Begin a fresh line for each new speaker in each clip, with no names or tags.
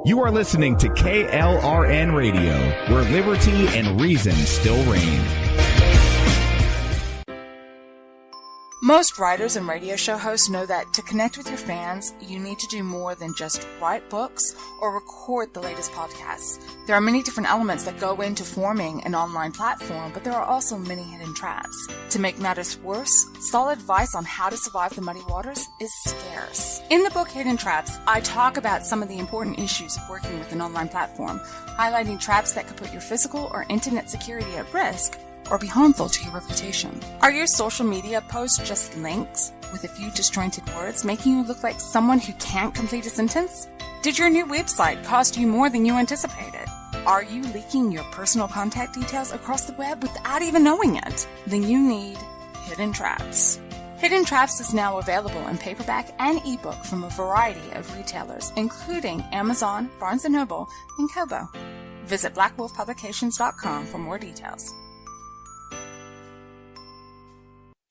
You are listening to KLRN Radio, where liberty and reason still reign.
Most writers and radio show hosts know that to connect with your fans, you need to do more than just write books or record the latest podcasts. There are many different elements that go into forming an online platform, but there are also many hidden traps. To make matters worse, solid advice on how to survive the muddy waters is scarce. In the book Hidden Traps, I talk about some of the important issues of working with an online platform, highlighting traps that could put your physical or internet security at risk or be harmful to your reputation. Are your social media posts just links with a few disjointed words, making you look like someone who can't complete a sentence? Did your new website cost you more than you anticipated? Are you leaking your personal contact details across the web without even knowing it? Then you need Hidden Traps. Hidden Traps is now available in paperback and ebook from a variety of retailers, including Amazon, Barnes & Noble, and Kobo. Visit blackwolfpublications.com for more details.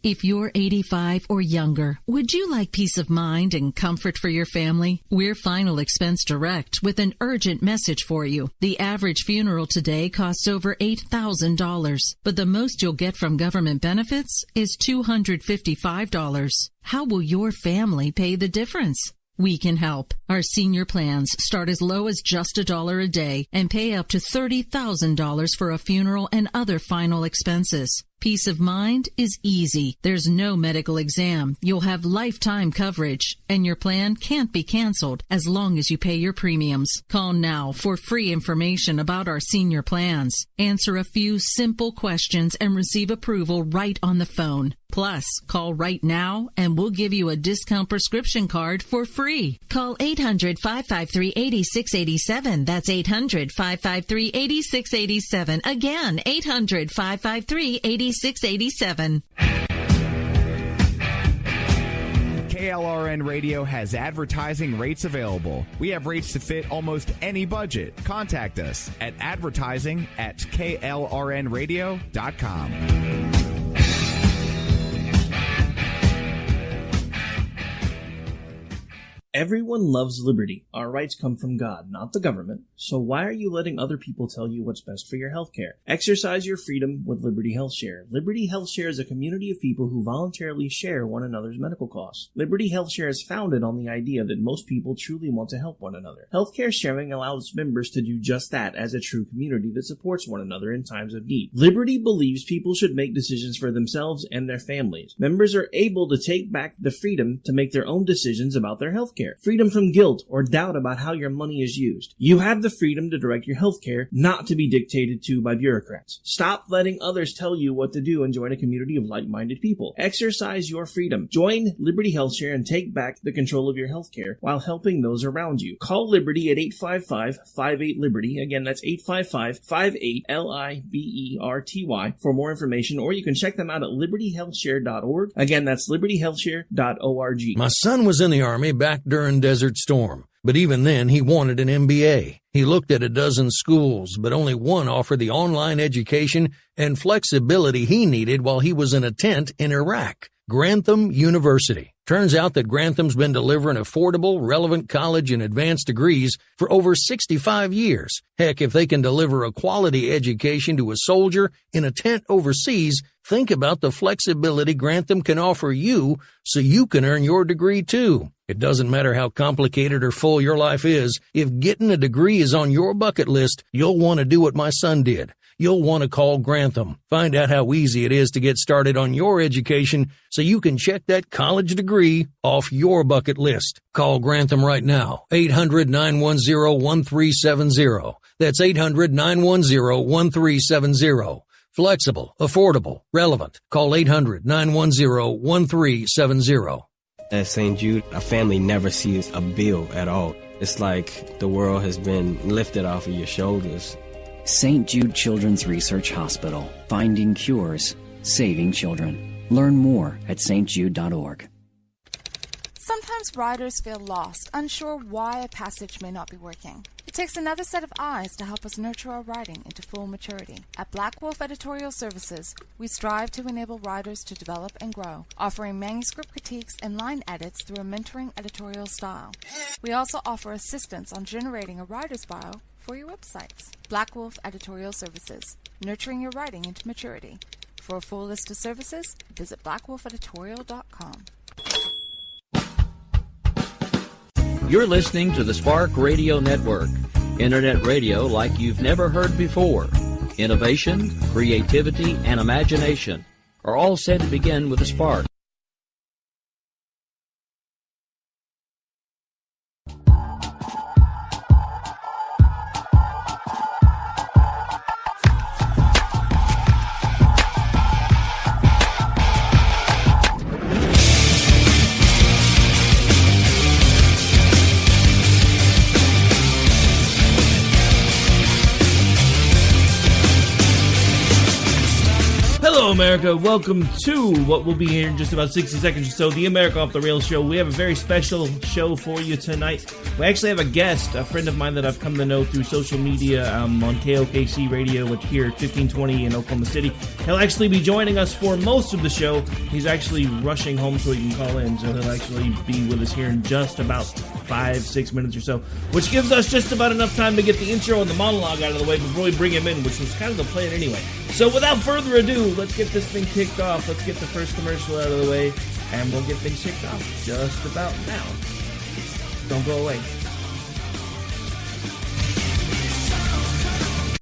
If you're 85 or younger, would you like peace of mind and comfort for your family? We're Final Expense Direct with an urgent message for you. The average funeral today costs over $8,000, but the most you'll get from government benefits is $255. How will your family pay the difference? We can help. Our senior plans start as low as just $1 a day and pay up to $30,000 for a funeral and other final expenses. Peace of mind is easy. There's no medical exam. You'll have lifetime coverage, and your plan can't be canceled as long as you pay your premiums. Call now for free information about our senior plans. Answer a few simple questions and receive approval right on the phone. Plus, call right now and we'll give you a discount prescription card for free. Call 800-553-8687. That's 800-553-8687. Again, 800-553-8687.
KLRN Radio has advertising rates available. We have rates to fit almost any budget. Contact us at advertising@klrnradio.com.
Everyone loves liberty. Our rights come from God, not the government. So why are you letting other people tell you what's best for your health care? Exercise your freedom with Liberty Health Share. Liberty Health Share is a community of people who voluntarily share one another's medical costs. Liberty Health Share is founded on the idea that most people truly want to help one another. Healthcare sharing allows members to do just that as a true community that supports one another in times of need. Liberty believes people should make decisions for themselves and their families. Members are able to take back the freedom to make their own decisions about their health care. Freedom from guilt or doubt about how your money is used. You have the freedom to direct your health care, not to be dictated to by bureaucrats. Stop letting others tell you what to do and join a community of like-minded people. Exercise your freedom. Join Liberty Health Share and take back the control of your health care while helping those around you. Call Liberty at 855-58-LIBERTY. Again, that's 855-58-LIBERTY for more information, or you can check them out at libertyhealthshare.org. Again, that's libertyhealthshare.org.
My son was in the Army back during Desert Storm, but even then he wanted an MBA. He looked at a dozen schools, but only one offered the online education and flexibility he needed while he was in a tent in Iraq. Grantham University. Turns out that Grantham's been delivering affordable, relevant college and advanced degrees for over 65 years. Heck, if they can deliver a quality education to a soldier in a tent overseas, think about the flexibility Grantham can offer you so you can earn your degree too. It doesn't matter how complicated or full your life is. If getting a degree is on your bucket list, you'll want to do what my son did. You'll want to call Grantham. Find out how easy it is to get started on your education so you can check that college degree off your bucket list. Call Grantham right now. 800-910-1370. That's 800-910-1370. Flexible, affordable, relevant. Call 800-910-1370.
At St. Jude, a family never sees a bill at all. It's like the world has been lifted off of your shoulders.
St. Jude Children's Research Hospital. Finding cures. Saving children. Learn more at stjude.org.
Sometimes writers feel lost, unsure why a passage may not be working. It takes another set of eyes to help us nurture our writing into full maturity. At Black Wolf Editorial Services, we strive to enable writers to develop and grow, offering manuscript critiques and line edits through a mentoring editorial style. We also offer assistance on generating a writer's bio for your websites. Black Wolf Editorial Services, nurturing your writing into maturity. For a full list of services, visit blackwolfeditorial.com.
You're listening to the Spark Radio Network, internet radio like you've never heard before. Innovation, creativity, and imagination are all said to begin with a spark.
Hello, America. Welcome to what will be here in just about 60 seconds or so, the America Off the Rails show. We have a very special show for you tonight. We actually have a guest, a friend of mine that I've come to know through social media on KOKC Radio, which here at 1520 in Oklahoma City. He'll actually be joining us for most of the show. He's actually rushing home so he can call in, so he'll actually be with us here in just about 5-6 minutes or so, which gives us just about enough time to get the intro and the monologue out of the way before we bring him in, which was kind of the plan anyway. So without further ado, let's get this thing kicked off. Let's get the first commercial out of the way, and we'll get things kicked off just about now. Don't go away.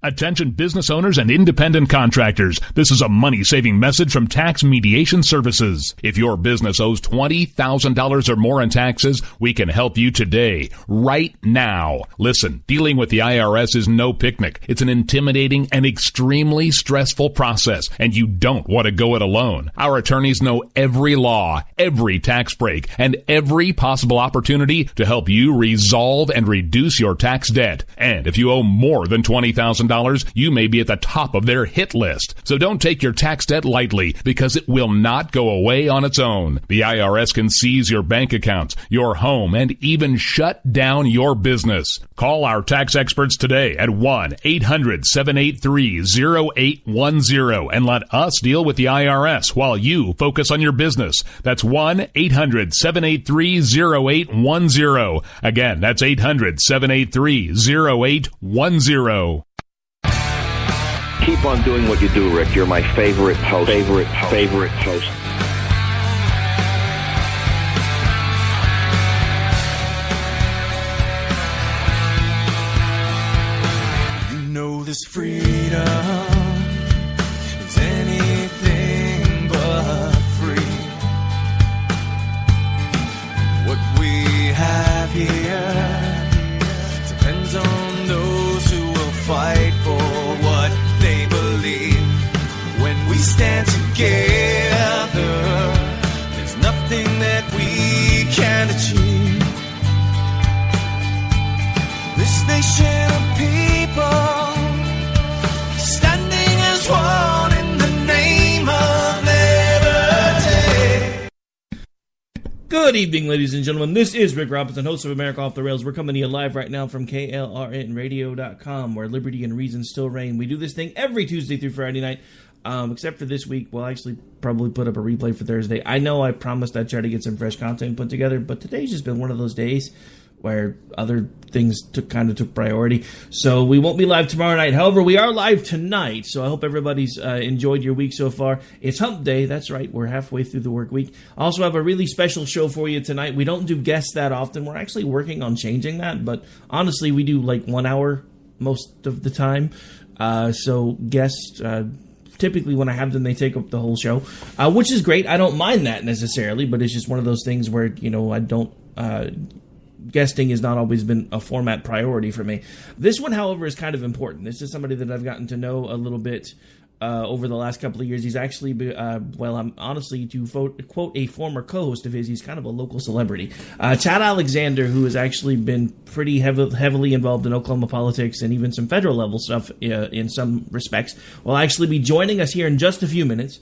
Attention business owners and independent contractors. This is a money-saving message from Tax Mediation Services. If your business owes $20,000 or more in taxes, we can help you today, right now. Listen, dealing with the IRS is no picnic. It's an intimidating and extremely stressful process, and you don't want to go it alone. Our attorneys know every law, every tax break, and every possible opportunity to help you resolve and reduce your tax debt. And if you owe more than $20,000, you may be at the top of their hit list. So don't take your tax debt lightly, because it will not go away on its own. The IRS can seize your bank accounts, your home, and even shut down your business. Call our tax experts today at 1-800-783-0810 and let us deal with the IRS while you focus on your business. That's 1-800-783-0810. Again, that's 800-783-0810.
Keep on doing what you do, Rick. You're my favorite host. Favorite host.
You know this freedom is anything but free. What we have here depends on those who will fight for what they believe. When we stand together, there's nothing that we can achieve. This nation of people standing as one in the name of liberty.
Good evening, ladies and gentlemen. This is Rick Robinson, host of America Off the Rails. We're coming to you live right now from KLRNRadio.com, where liberty and reason still reign. We do this thing every Tuesday through Friday night, except for this week. We'll actually probably put up a replay for Thursday. I know I promised I'd try to get some fresh content put together, but today's just been one of those days where other things took priority. So we won't be live tomorrow night. However, we are live tonight, so I hope everybody's enjoyed your week so far. It's hump day. That's right. We're halfway through the work week. I also have a really special show for you tonight. We don't do guests that often. We're actually working on changing that, but honestly, we do like 1 hour most of the time. So guests... typically when I have them, they take up the whole show, which is great. I don't mind that necessarily, but it's just one of those things where, I don't... guesting has not always been a format priority for me. This one, however, is kind of important. This is somebody that I've gotten to know a little bit over the last couple of years. He's actually, I'm honestly, to quote a former co-host of his, he's kind of a local celebrity. Chad Alexander, who has actually been pretty heavily involved in Oklahoma politics and even some federal level stuff in some respects, will actually be joining us here in just a few minutes.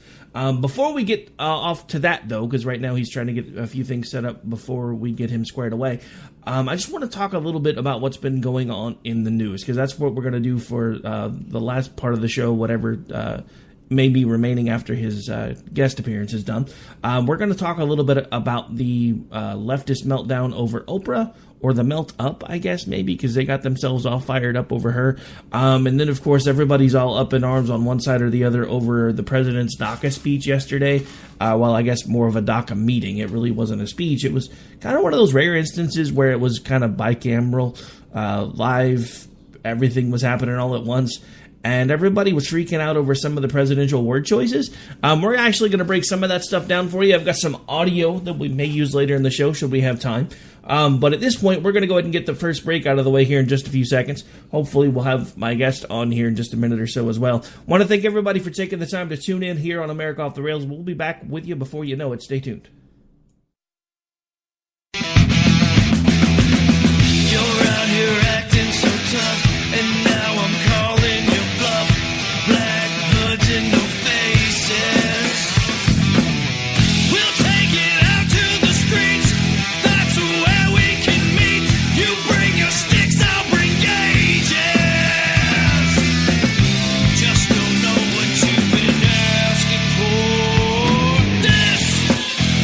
Before we get off to that, though, because right now he's trying to get a few things set up before we get him squared away, I just want to talk a little bit about what's been going on in the news, because that's what we're going to do for the last part of the show, whatever may be remaining after his guest appearance is done. We're going to talk a little bit about the leftist meltdown over Oprah, or the melt up, I guess, maybe, because they got themselves all fired up over her. And then, of course, everybody's all up in arms on one side or the other over the president's DACA speech yesterday. Well, I guess more of a DACA meeting. It really wasn't a speech. It was kind of one of those rare instances where it was kind of bicameral, live, everything was happening all at once. And everybody was freaking out over some of the presidential word choices. We're actually going to break some of that stuff down for you. I've got some audio that we may use later in the show, should we have time. But at this point, we're going to go ahead and get the first break out of the way here in just a few seconds. Hopefully, we'll have my guest on here in just a minute or so as well. Want to thank everybody for taking the time to tune in here on America Off the Rails. We'll be back with you before you know it. Stay tuned.
You're out here acting so tough, and now I'm calling your bluff. Black hoods and no faces. We'll take it out to the streets. That's where we can meet. You bring your sticks, I'll bring gauges. Just don't know what you've been asking for. This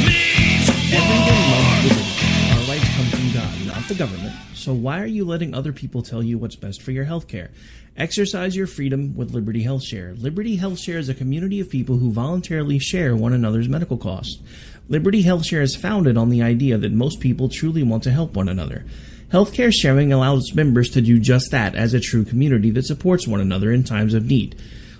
means
Everyone
war.
loves liberty. Our rights come from God, not the government. So why are you letting other people tell you what's best for your health care? Exercise your freedom with Liberty Health Share. Liberty Health Share is a community of people who voluntarily share one another's medical costs. Liberty Health Share is founded on the idea that most people truly want to help one another. Healthcare sharing allows members to do just that as a true community that supports one another in times of need.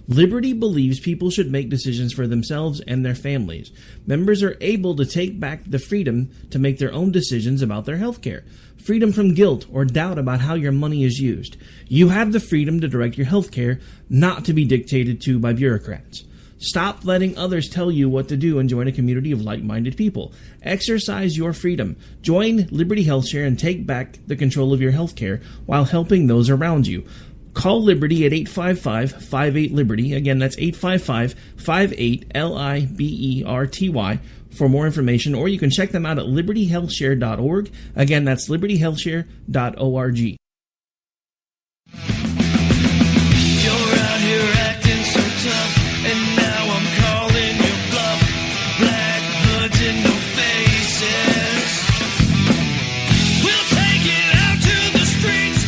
Liberty believes people should make decisions for themselves and their families. Members are able to take back the freedom to make their own decisions about their health care. Freedom from guilt or doubt about how your money is used. You have the freedom to direct your health care, not to be dictated to by bureaucrats. Stop letting others tell you what to do and join a community of like-minded people. Exercise your freedom. Join Liberty Health Share and take back the control of your health care while helping those around you. Call Liberty at 855-58-LIBERTY. Again, that's 855-58-LIBERTY for more information, or you can check them out at libertyhealthshare.org. Again, that's libertyhealthshare.org.
You're out here acting so tough, and now I'm calling your bluff. Black hoods and no faces. We'll take it out to the streets.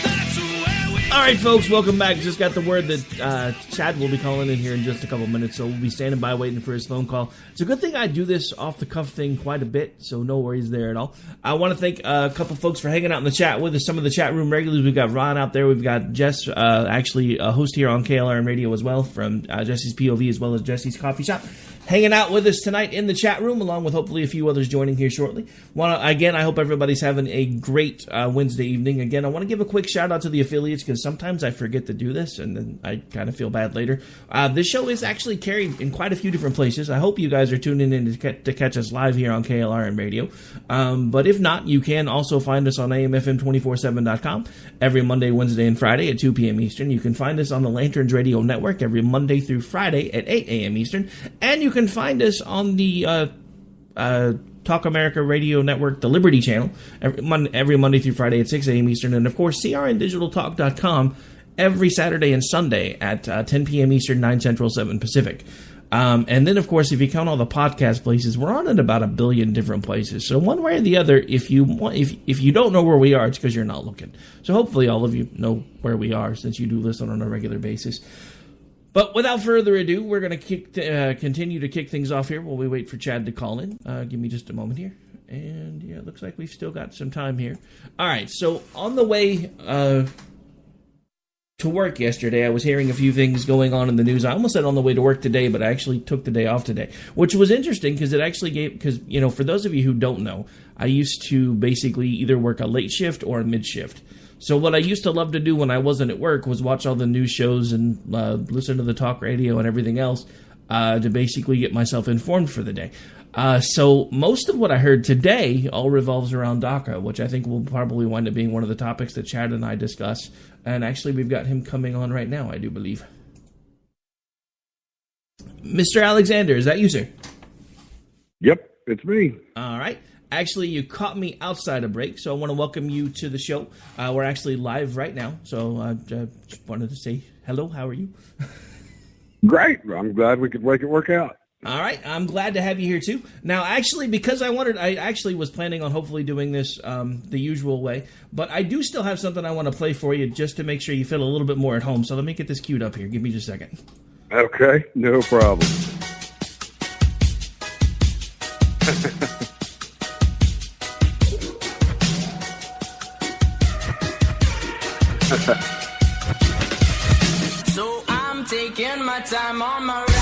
That's where we.
All right, folks, welcome back. Just got the word that Chad will be calling in here in just a couple minutes, so we'll be standing by waiting for his phone call. It's a good thing I do this off-the-cuff thing quite a bit, so no worries there at all. I want to thank a couple folks for hanging out in the chat with us. Some of the chat room regulars. We've got Ron out there. We've got Jess, actually a host here on KLRNRadio as well, from Jesse's POV as well as Jesse's Coffee Shop, hanging out with us tonight in the chat room, along with hopefully a few others joining here shortly. Again, I hope everybody's having a great Wednesday evening. Again, I want to give a quick shout-out to the affiliates, because sometimes I forget to do this, and then I kind of feel bad later. This show is actually carried in quite a few different places. I hope you guys are tuning in to catch us live here on KLRNRadio. But if not, you can also find us on AMFM247.com every Monday, Wednesday, and Friday at 2 p.m. Eastern. You can find us on the Lanterns Radio Network every Monday through Friday at 8 a.m. Eastern. And you can find us on the Talk America Radio Network, the Liberty Channel, every Monday through Friday at 6 a.m. Eastern. And, of course, CRNDigitalTalk.com every Saturday and Sunday at 10 p.m. Eastern, 9 Central, 7 Pacific. And then, of course, if you count all the podcast places, we're on at about 1 billion different places. So one way or the other, if you don't know where we are, it's because you're not looking. So hopefully all of you know where we are, since you do listen on a regular basis. But without further ado, we're going to continue to kick things off here while we wait for Chad to call in. Give me just a moment here. And, yeah, it looks like we've still got some time here. All right, so on the way to work yesterday, I was hearing a few things going on in the news. I almost said on the way to work today, but I actually took the day off today, which was interesting because it actually because, for those of you who don't know, I used to basically either work a late shift or a mid shift. So what I used to love to do when I wasn't at work was watch all the news shows and listen to the talk radio and everything else to basically get myself informed for the day. So most of what I heard today all revolves around DACA, which I think will probably wind up being one of the topics that Chad and I discuss. And actually, we've got him coming on right now, I do believe. Mr. Alexander, is that you, sir?
Yep, it's me.
All right. Actually, you caught me outside a break, so I want to welcome you to the show. We're actually live right now, so I just wanted to say hello. How are you?
Great. I'm glad we could make it work out.
All right. I'm glad to have you here, too. Now, actually, because I actually was planning on hopefully doing this the usual way, but I do still have something I want to play for you just to make sure you feel a little bit more at home. So let me get this queued up here. Give me just a second.
Okay, no problem.
So I'm taking my time on my ride.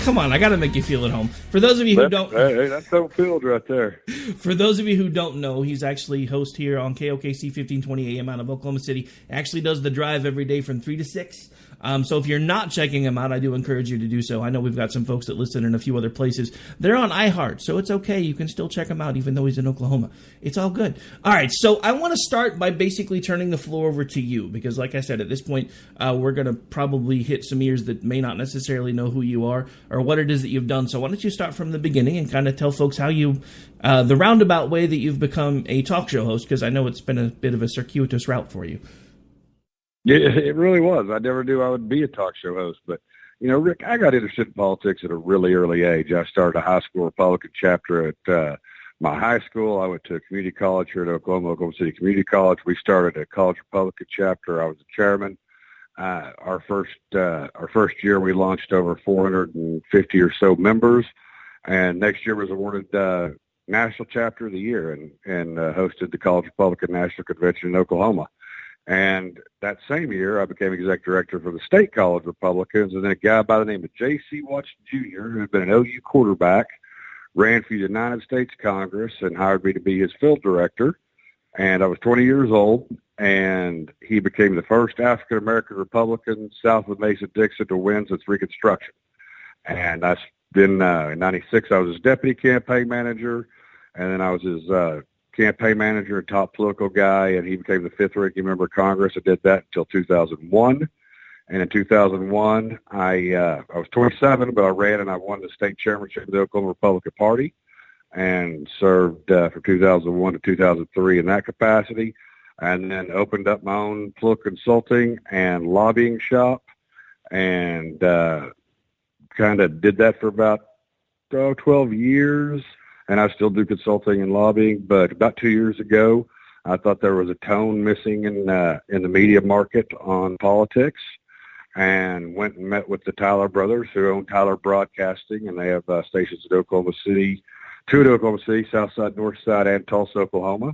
Come on, I got to make you feel at home. For those of you who don't...
Hey, that's so filled right there.
For those of you who don't know, he's actually host here on KOKC 1520 AM out of Oklahoma City. Actually does the drive every day from 3 to 6. So if you're not checking him out, I do encourage you to do so. I know we've got some folks that listen in a few other places. They're on iHeart, so it's okay. You can still check him out even though he's in Oklahoma. It's all good. All right, so I want to start by basically turning the floor over to you because, like I said, at this point, we're going to probably hit some ears that may not necessarily know who you are or what it is that you've done. So why don't you start from the beginning and kind of tell folks how you, the roundabout way that you've become a talk show host, because I know it's been a bit of a circuitous route for you.
Yeah, it really was. I never knew I would be a talk show host. But, you know, Rick, I got interested in politics at a really early age. I started a high school Republican chapter at my high school. I went to a community college here at Oklahoma City Community College. We started a college Republican chapter. I was the chairman. Our first year, we launched over 450 or so members. And next year was awarded National Chapter of the Year and hosted the College Republican National Convention in Oklahoma. And that same year, I became exec director for the State College Republicans, and then a guy by the name of J.C. Watson Jr., who had been an OU quarterback, ran for the United States Congress and hired me to be his field director. And I was 20 years old, and he became the first African-American Republican south of Mason-Dixon to win since Reconstruction. And in 96, I was his deputy campaign manager, and then I was his campaign manager and top political guy, and he became the fifth ranking member of Congress. I did that until 2001. And in 2001, I was 27, but I ran and I won the state chairmanship of the Oklahoma Republican Party and served from 2001 to 2003 in that capacity, and then opened up my own political consulting and lobbying shop and kind of did that for about 12 years. And I still do consulting and lobbying, but about 2 years ago, I thought there was a tone missing in the media market on politics, and went and met with the Tyler brothers, who own Tyler Broadcasting, and they have stations in Oklahoma City, two in Oklahoma City, South Side, North Side, and Tulsa, Oklahoma,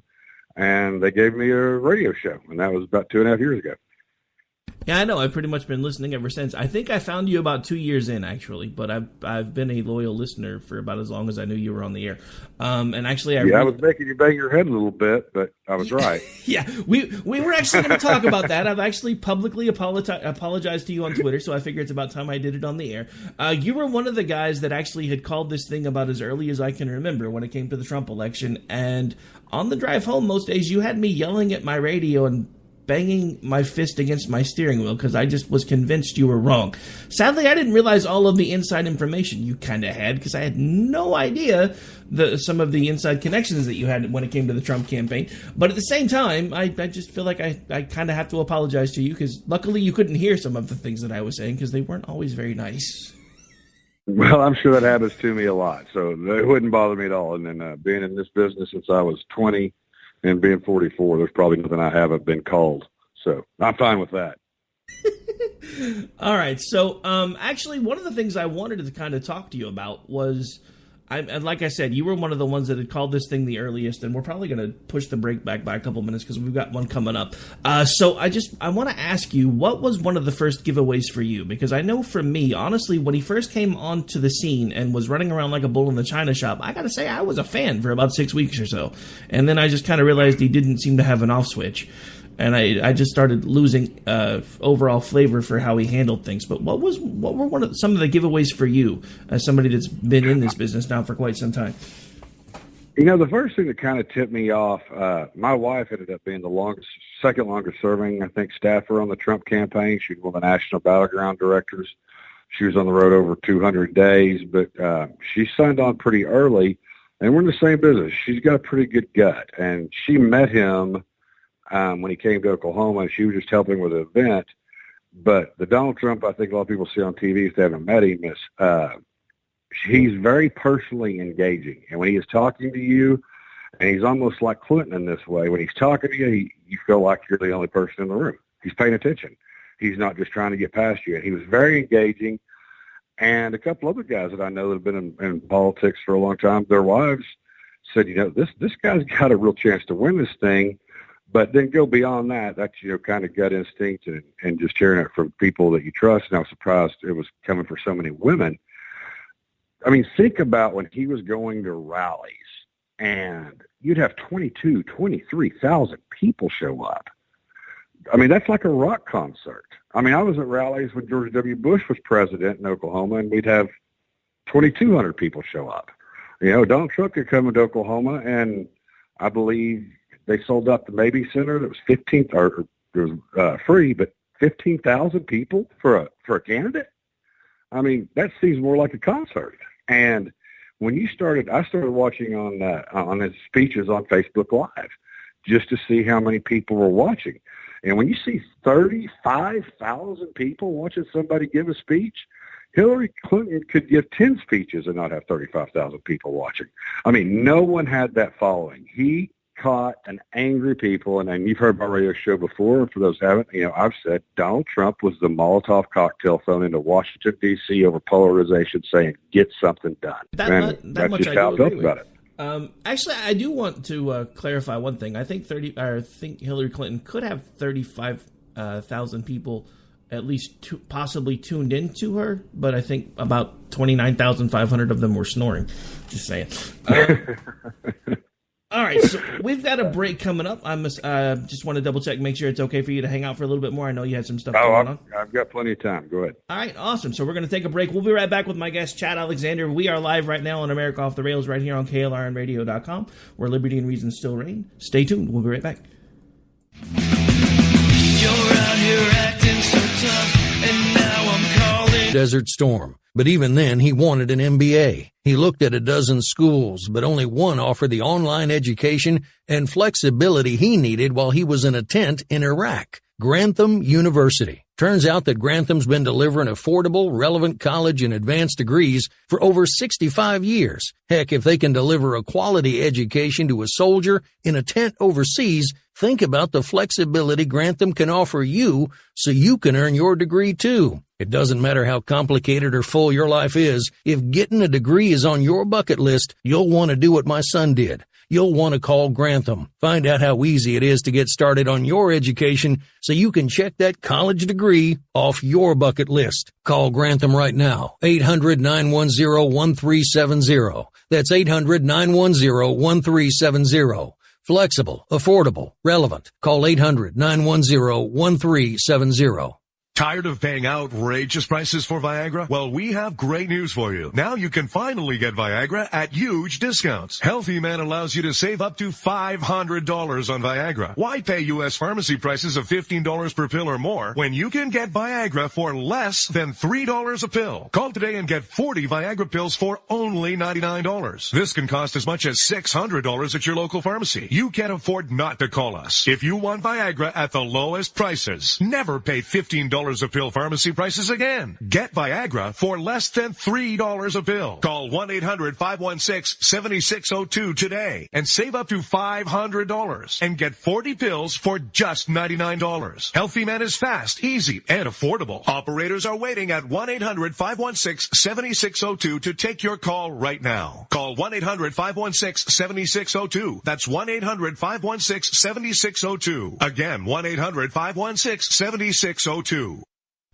and they gave me a radio show, and that was about 2.5 years ago.
Yeah, I know. I've pretty much been listening ever since. I think I found you about 2 years in, actually, but I've been a loyal listener for about as long as I knew you were on the air. And actually,
I was making you bang your head a little bit, but I was right.
Yeah, we were actually going to talk about that. I've actually publicly apologized to you on Twitter, so I figure it's about time I did it on the air. You were one of the guys that actually had called this thing about as early as I can remember when it came to the Trump election, and on the drive home most days, you had me yelling at my radio and banging my fist against my steering wheel because I just was convinced you were wrong. Sadly, I didn't realize all of the inside information you kind of had because I had no idea some of the inside connections that you had when it came to the Trump campaign. But at the same time, I just feel like I kind of have to apologize to you because luckily you couldn't hear some of the things that I was saying because they weren't always very nice.
Well, I'm sure that happens to me a lot, so it wouldn't bother me at all. And then being in this business since I was 20 and being 44, there's probably nothing I haven't been called. So I'm fine with that.
All right. So actually, one of the things I wanted to kind of talk to you about was And like I said, you were one of the ones that had called this thing the earliest, and we're probably going to push the break back by a couple minutes because we've got one coming up. So I want to ask you, what was one of the first giveaways for you? Because I know for me, honestly, when he first came onto the scene and was running around like a bull in the china shop, I got to say I was a fan for about 6 weeks or so. And then I just kind of realized he didn't seem to have an off switch. And I just started losing overall flavor for how he handled things. But what were some of the giveaways for you as somebody that's been in this business now for quite some time?
You know, the first thing that kind of tipped me off, my wife ended up being the second longest serving, I think, staffer on the Trump campaign. She was one of the national battleground directors. She was on the road over 200 days, but she signed on pretty early, and we're in the same business. She's got a pretty good gut, and she met him when he came to Oklahoma, and she was just helping with an event. But the Donald Trump I think a lot of people see on TV, if they haven't met him, is he's very personally engaging. And when he is talking to you, and he's almost like Clinton in this way, when he's talking to you, you feel like you're the only person in the room. He's paying attention. He's not just trying to get past you. And he was very engaging. And a couple other guys that I know that have been in politics for a long time, their wives said, you know, this guy's got a real chance to win this thing. But then go beyond that. That's, you know, kind of gut instinct and just hearing it from people that you trust. And I was surprised it was coming for so many women. I mean, think about when he was going to rallies and you'd have 23,000 people show up. I mean, that's like a rock concert. I mean, I was at rallies when George W. Bush was president in Oklahoma, and we'd have 2,200 people show up. You know, Donald Trump could come into Oklahoma, and I believe they sold out the Mabee Center. That was 15, or it was free, but 15,000 people for a candidate. I mean, that seems more like a concert. And when I started watching on his speeches on Facebook Live, just to see how many people were watching. And when you see 35,000 people watching somebody give a speech, Hillary Clinton could give 10 speeches and not have 35,000 people watching. I mean, no one had that following. He caught an angry people, and you've heard my radio show before. For those who haven't, you know, I've said Donald Trump was the Molotov cocktail thrown into Washington, D.C. over polarization, saying, get something done. That's just how I felt about it.
Actually, I do want to clarify one thing. I think Hillary Clinton could have 35,000 people at least possibly tuned into her, but I think about 29,500 of them were snoring. Just saying. All right, so we've got a break coming up. I just want to double check, make sure it's okay for you to hang out for a little bit more. I know you had some stuff going on.
I've got plenty of time. Go ahead.
All right, awesome. So we're going to take a break. We'll be right back with my guest, Chad Alexander. We are live right now on America Off the Rails right here on KLRNRadio.com, where liberty and reason still reign. Stay tuned. We'll be right back.
You're out here acting so tough, and now I'm calling
Desert Storm. But even then, he wanted an MBA. He looked at a dozen schools, but only one offered the online education and flexibility he needed while he was in a tent in Iraq. Grantham University. Turns out that Grantham's been delivering affordable, relevant college and advanced degrees for over 65 years. Heck, if they can deliver a quality education to a soldier in a tent overseas, think about the flexibility Grantham can offer you so you can earn your degree too. It doesn't matter how complicated or full your life is. If getting a degree is on your bucket list, you'll want to do what my son did. You'll want to call Grantham. Find out how easy it is to get started on your education so you can check that college degree off your bucket list. Call Grantham right now. 800-910-1370. That's 800-910-1370. Flexible, affordable, relevant. Call 800-910-1370.
Tired of paying outrageous prices for Viagra? Well, we have great news for you. Now you can finally get Viagra at huge discounts. Healthy Man allows you to save up to $500 on Viagra. Why pay U.S. pharmacy prices of $15 per pill or more when you can get Viagra for less than $3 a pill? Call today and get 40 Viagra pills for only $99. This can cost as much as $600 at your local pharmacy. You can't afford not to call us. If you want Viagra at the lowest prices, never pay $15 $3 a pill pharmacy prices again. Get Viagra for less than $3 a pill. Call 1-800-516-7602 today and save up to $500 and get 40 pills for just $99. Healthy Man is fast, easy, and affordable. Operators are waiting at 1-800-516-7602 to take your call right now. Call 1-800-516-7602. That's 1-800-516-7602. Again, 1-800-516-7602.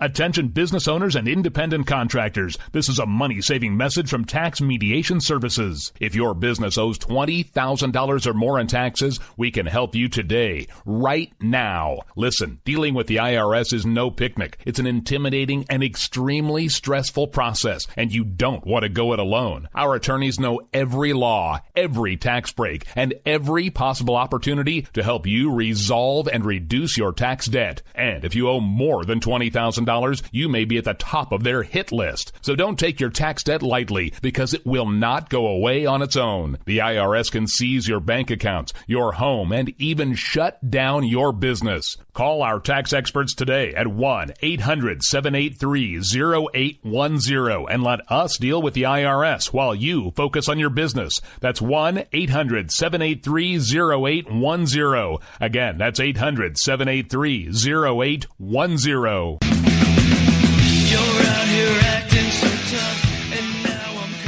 Attention business owners and independent contractors. This is a money-saving message from Tax Mediation Services. If your business owes $20,000 or more in taxes, we can help you today, right now. Listen, dealing with the IRS is no picnic. It's an intimidating and extremely stressful process, and you don't want to go it alone. Our attorneys know every law, every tax break, and every possible opportunity to help you resolve and reduce your tax debt. And if you owe more than $20,000, you may be at the top of their hit list. So don't take your tax debt lightly, because it will not go away on its own. The IRS can seize your bank accounts, your home, and even shut down your business. Call our tax experts today at 1-800-783-0810 and let us deal with the IRS while you focus on your business. That's 1-800-783-0810. Again, that's 800-783-0810.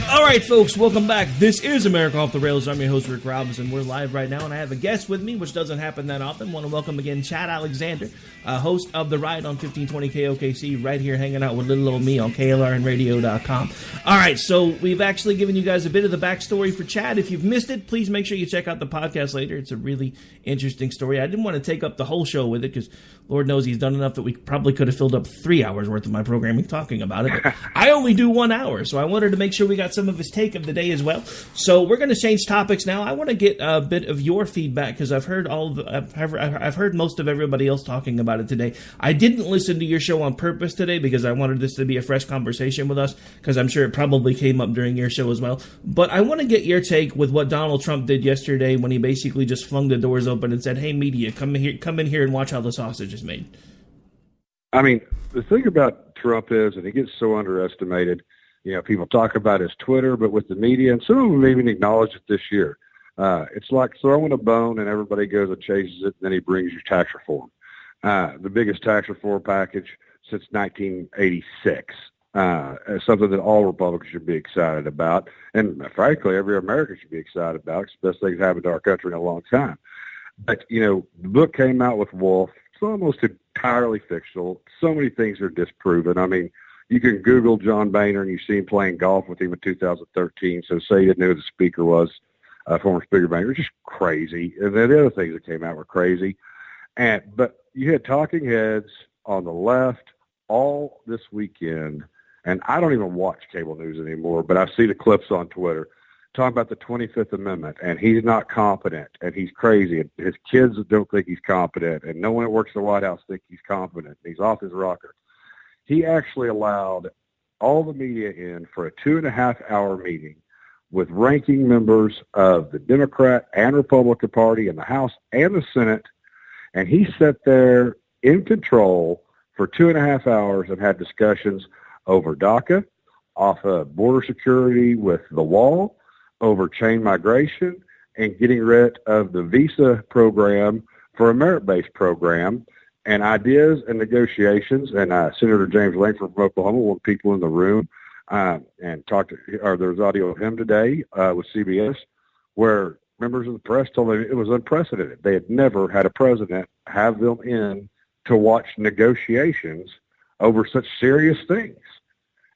All right, folks, welcome back. This is America Off the Rails. I'm your host, Rick Robinson. We're live right now, and I have a guest with me, which doesn't happen that often. I want to welcome again Chad Alexander, host of The Ride on 1520 KOKC, right here hanging out with little old me on KLRNRadio.com. All right, so we've actually given you guys a bit of the backstory for Chad. If you've missed it, please make sure you check out the podcast later. It's a really interesting story. I didn't want to take up the whole show with it because Lord knows he's done enough that we probably could have filled up 3 hours worth of my programming talking about it. But I only do 1 hour, so I wanted to make sure we got some of his take of the day as well. So we're going to change topics now. I want to get a bit of your feedback because I've heard I've heard most of everybody else talking about it today. I didn't listen to your show on purpose today because I wanted this to be a fresh conversation with us, because I'm sure it probably came up during your show as well. But I want to get your take with what Donald Trump did yesterday when he basically just flung the doors open and said, "Hey, media, come in here and watch how the sausage is made."
I mean, the thing about Trump is, and he gets so underestimated. You know, people talk about his Twitter, but with the media, and some of them even acknowledge it this year. It's like throwing a bone and everybody goes and chases it, and then he brings you tax reform. The biggest tax reform package since 1986. Something that all Republicans should be excited about. And frankly, every American should be excited about. It's the best thing that's happened to our country in a long time. But, you know, the book came out with Wolf. It's almost entirely fictional. So many things are disproven. I mean, you can Google John Boehner and you see him playing golf with him in 2013. So say you didn't know who the speaker was, former Speaker Boehner. It's just crazy. And then the other things that came out were crazy. But you had talking heads on the left all this weekend. And I don't even watch cable news anymore, but I see the clips on Twitter talking about the 25th Amendment, and he's not competent, and he's crazy, and his kids don't think he's competent, and no one that works at the White House thinks he's competent. He's off his rocker. He actually allowed all the media in for a 2.5-hour meeting with ranking members of the Democrat and Republican Party in the House and the Senate, and he sat there in control for 2.5 hours and had discussions over DACA, off of border security with the wall, over chain migration, and getting rid of the visa program for a merit-based program, and ideas and negotiations. And Senator James Lankford from Oklahoma, one of the people in the room, and talked to, or there was audio of him today with CBS, where members of the press told me it was unprecedented. They had never had a president have them in to watch negotiations over such serious things.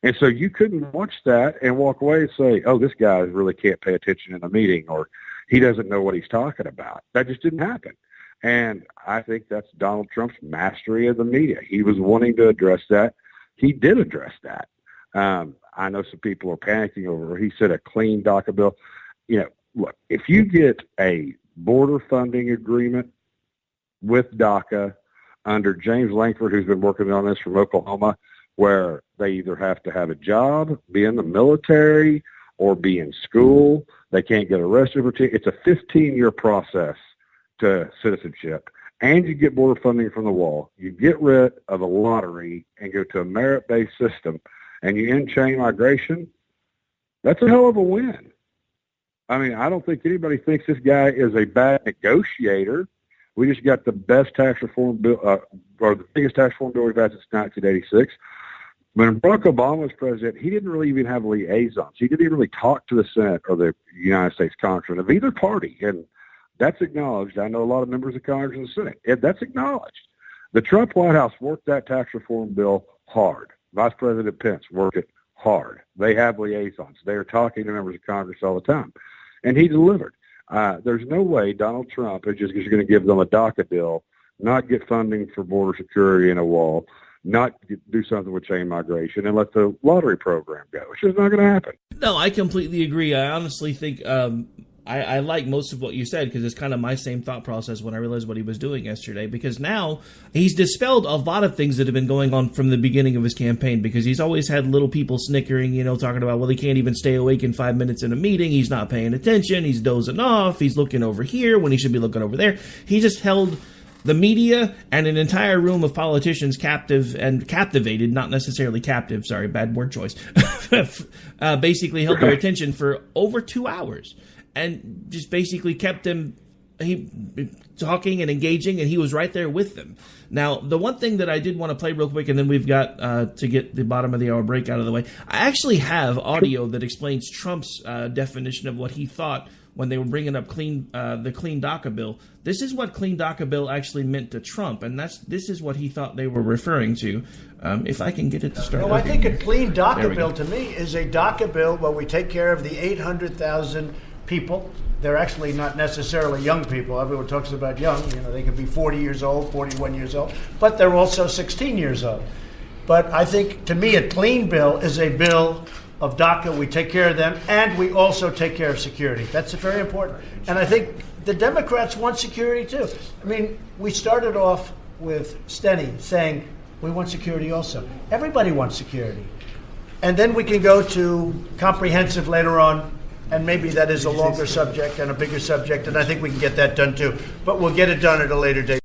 And so you couldn't watch that and walk away and say, oh, this guy really can't pay attention in a meeting, or he doesn't know what he's talking about. That just didn't happen. And I think that's Donald Trump's mastery of the media. He was wanting to address that. He did address that. I know some people are panicking over, he said, a clean DACA bill. You know, look, if you get a border funding agreement with DACA under James Lankford, who's been working on this from Oklahoma, where they either have to have a job, be in the military, or be in school, they can't get arrested for it's a 15-year process to citizenship. and you get border funding from the wall, you get rid of a lottery and go to a merit-based system, and you end chain migration, that's a hell of a win. I mean, I don't think anybody thinks this guy is a bad negotiator. We just got the best tax reform bill, or the biggest tax reform bill we've had since 1986. When Barack Obama was president, he didn't really even have liaisons. He didn't even really talk to the Senate or the United States Congress of either party, and that's acknowledged. I know a lot of members of Congress and the Senate. That's acknowledged. The Trump White House worked that tax reform bill hard. Vice President Pence worked it hard. They have liaisons. They are talking to members of Congress all the time, and he delivered. There's no way Donald Trump is just going to give them a DACA deal, not get funding for border security and a wall, not do something with chain migration, and let the lottery program go. It's just not going to happen.
No, I completely agree. I honestly think I like most of what you said, because it's kind of my same thought process when I realized what he was doing yesterday, because now he's dispelled a lot of things that have been going on from the beginning of his campaign, because he's always had little people snickering, talking about, well, he can't even stay awake in 5 minutes in a meeting. He's not paying attention. He's dozing off. He's looking over here when he should be looking over there. He just held the media and an entire room of politicians captive and captivated, not necessarily captive, sorry, bad word choice, basically held their attention for over 2 hours. And just basically kept them talking and engaging, and he was right there with them. Now, the one thing that I did want to play real quick, and then we've got to get the bottom of the hour break out of the way. I actually have audio that explains Trump's definition of what he thought when they were bringing up the clean DACA bill. This is what clean DACA bill actually meant to Trump, and this is what he thought they were referring to. If I can get it to start.
Well, I think a clean DACA bill to me is a DACA bill where we take care of the 800,000 people. They're actually not necessarily young people. Everyone talks about young. They could be 40 years old, 41 years old, but they're also 16 years old. But I think, to me, a clean bill is a bill of DACA. We take care of them, and we also take care of security. That's very important. And I think the Democrats want security, too. I mean, we started off with Steny saying we want security also. Everybody wants security. And then we can go to comprehensive later on, and maybe that is a longer subject and a bigger subject, and I think we can get that done too. But we'll get it done at a later date.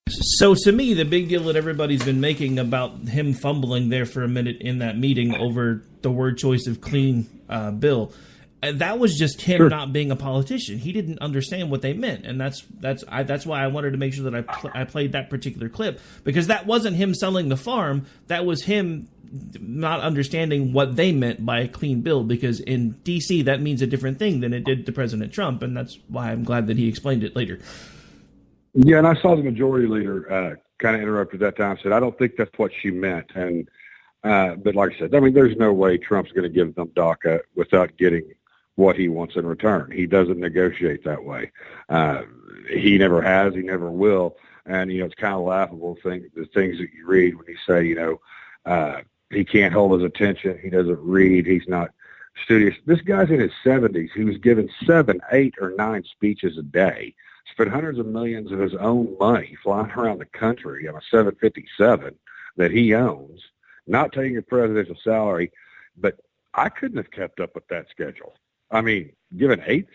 So to me, the big deal that everybody's been making about him fumbling there for a minute in that meeting over the word choice of clean bill, that was just him not being a politician. He didn't understand what they meant, and that's why I wanted to make sure that I played that particular clip, because that wasn't him selling the farm. That was him not understanding what they meant by a clean bill, because in D.C. that means a different thing than it did to President Trump, and that's why I'm glad that he explained it later.
Yeah, and I saw the majority leader kind of interrupted that time, said, I don't think that's what she meant. And but like I said, I mean, there's no way Trump's going to give them DACA without getting what he wants in return. He doesn't negotiate that way. He never has. He never will. And, it's kind of laughable, the things that you read when you say, he can't hold his attention. He doesn't read. He's not studious. This guy's in his 70s. He was given 7, 8, or 9 speeches a day, spent hundreds of millions of his own money flying around the country on a 757 that he owns, not taking a presidential salary. But I couldn't have kept up with that schedule. I mean, given 8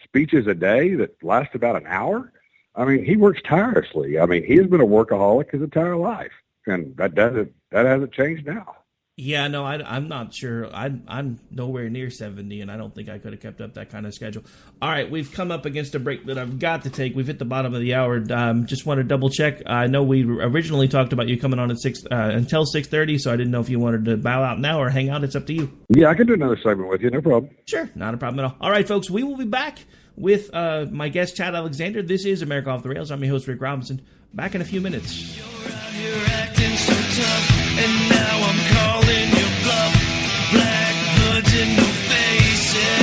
speeches a day that last about an hour. I mean, he works tirelessly. I mean, he has been a workaholic his entire life, and that hasn't changed now.
Yeah, no, I'm not sure. I'm nowhere near 70, and I don't think I could have kept up that kind of schedule. All right, we've come up against a break that I've got to take. We've hit the bottom of the hour. Just want to double check. I know we originally talked about you coming on at until 6:30, so I didn't know if you wanted to bow out now or hang out. It's up to you.
Yeah, I can do another segment with you. No problem.
Sure, not a problem at all. All right, folks, we will be back with my guest, Chad Alexander. This is America Off the Rails. I'm your host, Rick Robinson. Back in a few minutes.
You're out here acting so tough, and now I'm calling your bluff. Black hoods and no faces.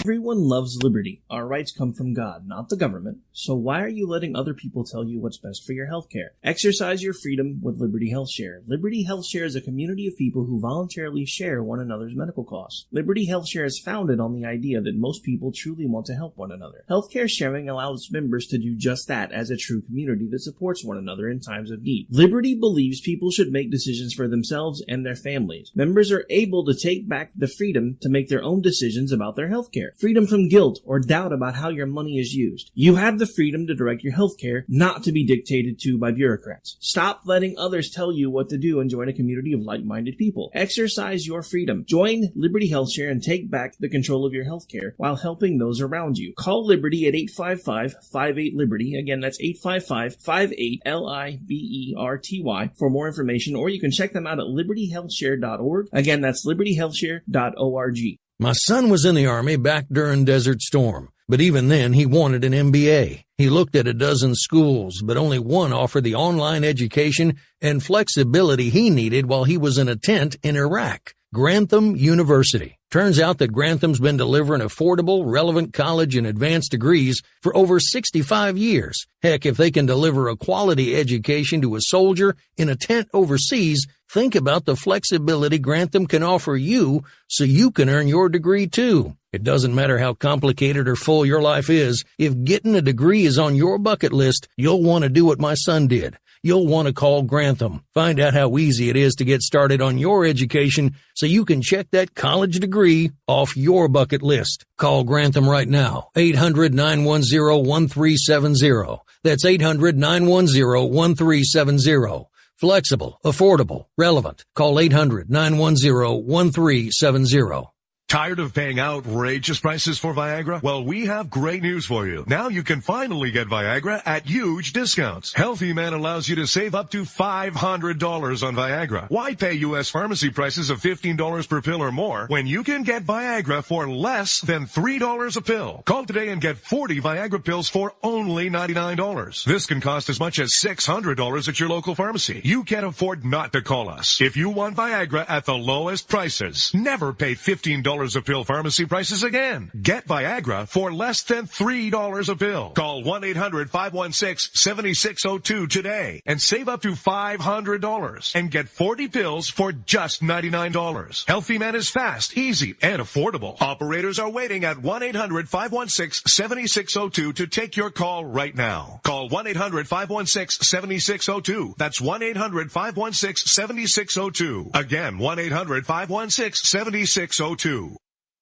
Everyone loves liberty. Our rights come from God, not the government. So why are you letting other people tell you what's best for your health care? Exercise your freedom with Liberty Health Share. Liberty Health Share is a community of people who voluntarily share one another's medical costs. Liberty Health Share is founded on the idea that most people truly want to help one another. Healthcare sharing allows members to do just that as a true community that supports one another in times of need. Liberty believes people should make decisions for themselves and their families. Members are able to take back the freedom to make their own decisions about their health care. care, freedom from guilt or doubt about how your money is used. You have the freedom to direct your health care, not to be dictated to by bureaucrats. Stop letting others tell you what to do and join a community of like-minded people. Exercise your freedom. Join Liberty HealthShare and take back the control of your health care while helping those around you. Call Liberty at 855-58-LIBERTY. Again, that's 855-58-LIBERTY for more information, or you can check them out at libertyhealthshare.org. Again, that's libertyhealthshare.org.
My son was in the Army back during Desert Storm, but even then he wanted an MBA. He looked at a dozen schools, but only one offered the online education and flexibility he needed while he was in a tent in Iraq. Grantham University. Turns out that Grantham's been delivering affordable, relevant college and advanced degrees for over 65 years. Heck, if they can deliver a quality education to a soldier in a tent overseas, think about the flexibility Grantham can offer you so you can earn your degree too. It doesn't matter how complicated or full your life is. If getting a degree is on your bucket list, you'll want to do what my son did. You'll want to call Grantham. Find out how easy it is to get started on your education so you can check that college degree off your bucket list. Call Grantham right now. 800-910-1370. That's 800-910-1370. Flexible, affordable, relevant. Call 800-910-1370.
Tired of paying outrageous prices for Viagra? Well, we have great news for you. Now you can finally get Viagra at huge discounts. Healthy Man allows you to save up to $500 on Viagra. Why pay U.S. pharmacy prices of $15 per pill or more when you can get Viagra for less than $3 a pill? Call today and get 40 Viagra pills for only $99. This can cost as much as $600 at your local pharmacy. You can't afford not to call us. If you want Viagra at the lowest prices, never pay $15 a pill pharmacy prices again. Get Viagra for less than $3 a pill. Call 1-800-516-7602 today and save up to $500 and get 40 pills for just $99. Healthy Man is fast, easy, and affordable. Operators are waiting at 1-800-516-7602 to take your call right now. Call 1-800-516-7602. That's 1-800-516-7602. Again, 1-800-516-7602.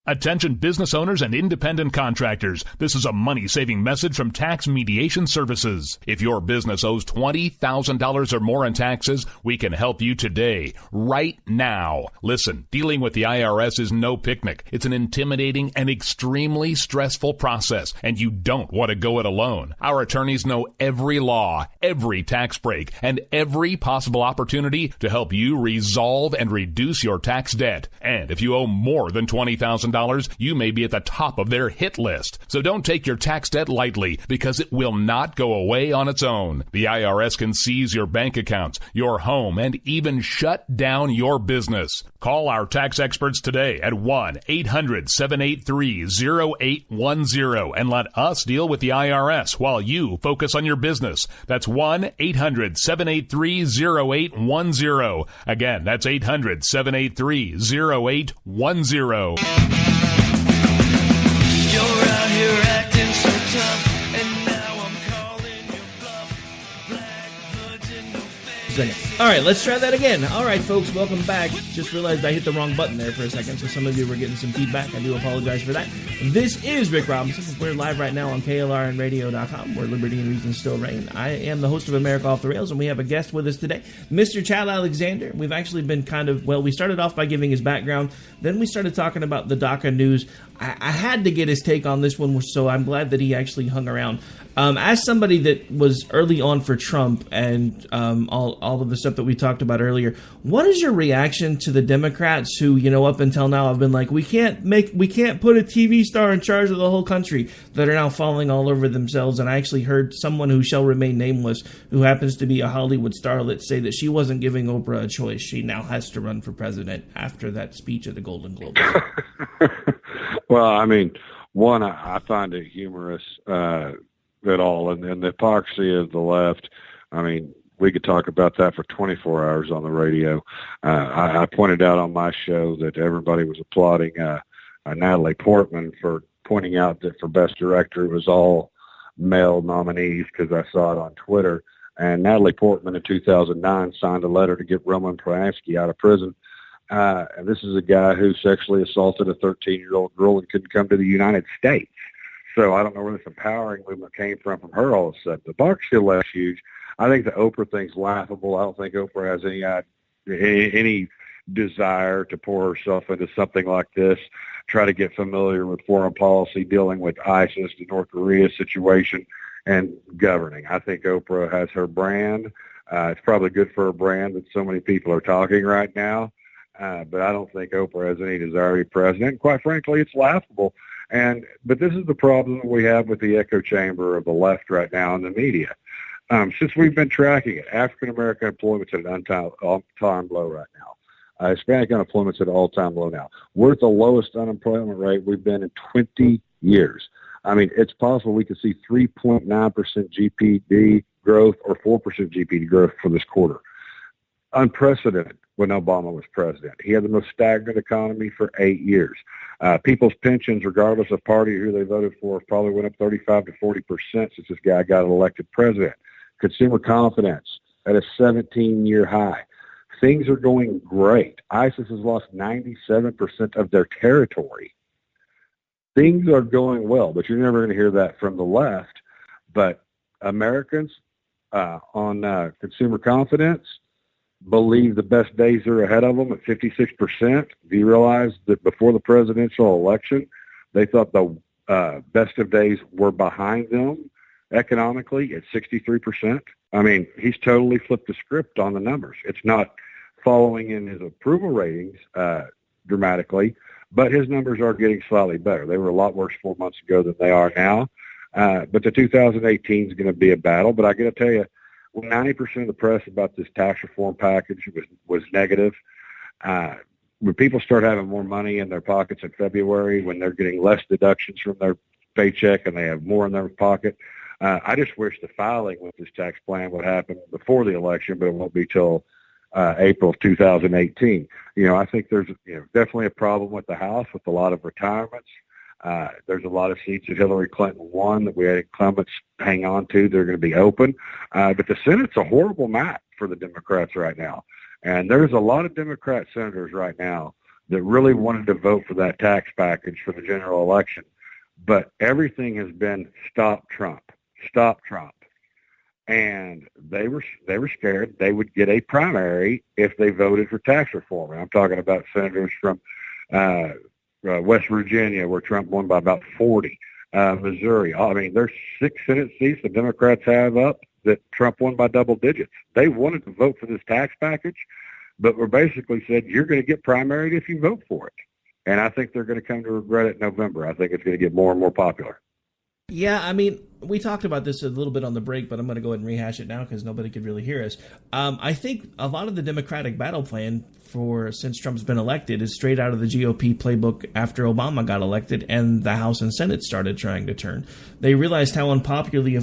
Attention business owners and independent contractors. This is a money-saving message from Tax Mediation Services. If your business owes $20,000 or more in taxes, we can help you today, right now. Listen, dealing with the IRS is no picnic. It's an intimidating and extremely stressful process, and you don't want to go it alone. Our attorneys know every law, every tax break, and every possible opportunity to help you resolve and reduce your tax debt. And if you owe more than $20,000, you may be at the top of their hit list. So don't take your tax debt lightly, because it will not go away on its own. The IRS can seize your bank accounts, your home, and even shut down your business. Call our tax experts today at 1-800-783-0810 and let us deal with the IRS while you focus on your business. That's 1-800-783-0810. Again, that's 800-783-0810.
You're out here acting so tough, and now I'm calling your bluff. Black hoods in no face.
All right, let's try that again. All right, folks, welcome back. Just realized I hit the wrong button there for a second, so some of you were getting some feedback. I do apologize for that. This is Rick Robinson. We're live right now on KLRNRadio.com, where liberty and reason still reign. I am the host of America Off the Rails, and we have a guest with us today, Mr. Chad Alexander. We've actually been we started off by giving his background. Then we started talking about the DACA news. I had to get his take on this one, so I'm glad that he actually hung around. As somebody that was early on for Trump and all of the stuff that we talked about earlier, what is your reaction to the Democrats who, up until now have been like, we can't put a TV star in charge of the whole country, that are now falling all over themselves? And I actually heard someone who shall remain nameless, who happens to be a Hollywood starlet, say that she wasn't giving Oprah a choice. She now has to run for president after that speech at the Golden Globes.
Well, I mean, one, I find it humorous at all, and the hypocrisy of the left. I mean, we could talk about that for 24 hours on the radio. I pointed out on my show that everybody was applauding Natalie Portman for pointing out that for Best Director it was all male nominees, because I saw it on Twitter. And Natalie Portman in 2009 signed a letter to get Roman Polanski out of prison. And this is a guy who sexually assaulted a 13-year-old girl and couldn't come to the United States. So I don't know where this empowering movement came from her all of a sudden. The buck's still less huge. I think the Oprah thing's laughable. I don't think Oprah has any desire to pour herself into something like this, try to get familiar with foreign policy, dealing with ISIS, the North Korea situation, and governing. I think Oprah has her brand. It's probably good for her brand that so many people are talking right now. But I don't think Oprah has any desire to be president. Quite frankly, it's laughable. But this is the problem that we have with the echo chamber of the left right now in the media. Since we've been tracking it, African-American employment's at an all-time low right now. Hispanic unemployment's at an all-time low now. We're at the lowest unemployment rate we've been in 20 years. I mean, it's possible we could see 3.9% GDP growth or 4% GDP growth for this quarter. Unprecedented when Obama was president. He had the most stagnant economy for 8 years. People's pensions, regardless of party or who they voted for, probably went up 35 to 40% since this guy got elected president. Consumer confidence at a 17-year high. Things are going great. ISIS has lost 97% of their territory. Things are going well, but you're never going to hear that from the left. But Americans on consumer confidence believe the best days are ahead of them at 56%. Do you realize that before the presidential election, they thought the best of days were behind them economically at 63%? I mean, he's totally flipped the script on the numbers. It's not following in his approval ratings dramatically, but his numbers are getting slightly better. They were a lot worse 4 months ago than they are now. But the 2018 is going to be a battle. But I got to tell you, when 90% of the press about this tax reform package was negative, when people start having more money in their pockets in February, when they're getting less deductions from their paycheck and they have more in their pocket, I just wish the filing with this tax plan would happen before the election, but it won't be till April of 2018. I think there's definitely a problem with the House with a lot of retirements. There's a lot of seats that Hillary Clinton won that we had incumbents hang on to. They're going to be open. But the Senate's a horrible map for the Democrats right now. And there's a lot of Democrat senators right now that really wanted to vote for that tax package for the general election. But everything has been stop Trump. And they were scared they would get a primary if they voted for tax reform. And I'm talking about senators from West Virginia, where Trump won by about 40. Missouri. I mean, there's 6 Senate seats the Democrats have up that Trump won by double digits. They wanted to vote for this tax package, but were basically said, you're going to get primaried if you vote for it. And I think they're going to come to regret it in November. I think it's going to get more and more popular.
Yeah, I mean, we talked about this a little bit on the break, but I'm going to go ahead and rehash it now because nobody could really hear us. I think a lot of the Democratic battle plan since Trump's been elected is straight out of the GOP playbook after Obama got elected and the House and Senate started trying to turn. They realized how unpopular the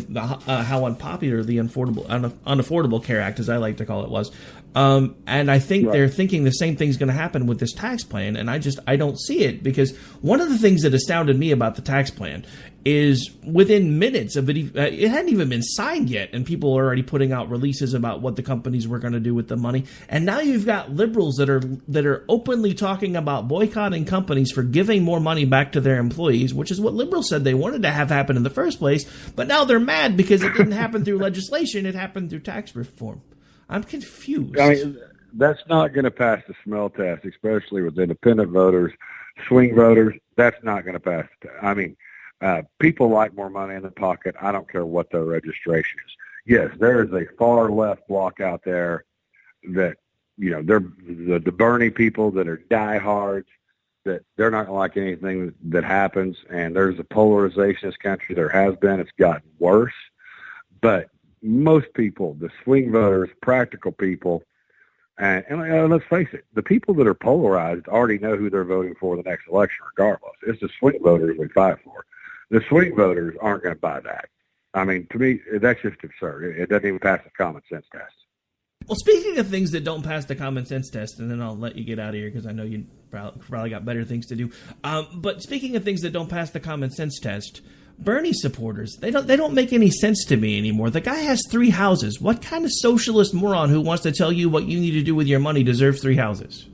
Unaffordable Care Act, as I like to call it, was. And I think they're thinking the same thing's going to happen with this tax plan. And I don't see it, because one of the things that astounded me about the tax plan is within minutes of it hadn't even been signed yet, and people are already putting out releases about what the companies were going to do with the money. And now you've got liberals that are openly talking about boycotting companies for giving more money back to their employees, which is what liberals said they wanted to have happen in the first place. But now they're mad because it didn't happen through legislation; it happened through tax reform. I'm confused.
I mean, that's not going to pass the smell test, especially with independent voters, swing voters. That's not going to pass. I mean, people like more money in the pocket. I don't care what their registration is. Yes, there is a far left bloc out there that, they're the Bernie people that are diehards, that they're not going to like anything that happens. And there's a polarization in this country. There has been. It's gotten worse. But most people, the swing voters, practical people, and let's face it, the people that are polarized already know who they're voting for the next election regardless. It's the swing voters we fight for. The swing voters aren't going to buy that. I mean, to me, that's just absurd. It doesn't even pass the common sense test.
Well, speaking of things that don't pass the common sense test, and then I'll let you get out of here because I know you probably got better things to do. But speaking of things that don't pass the common sense test, Bernie supporters, they don't make any sense to me anymore. The guy has 3 houses. What kind of socialist moron who wants to tell you what you need to do with your money deserves 3 houses?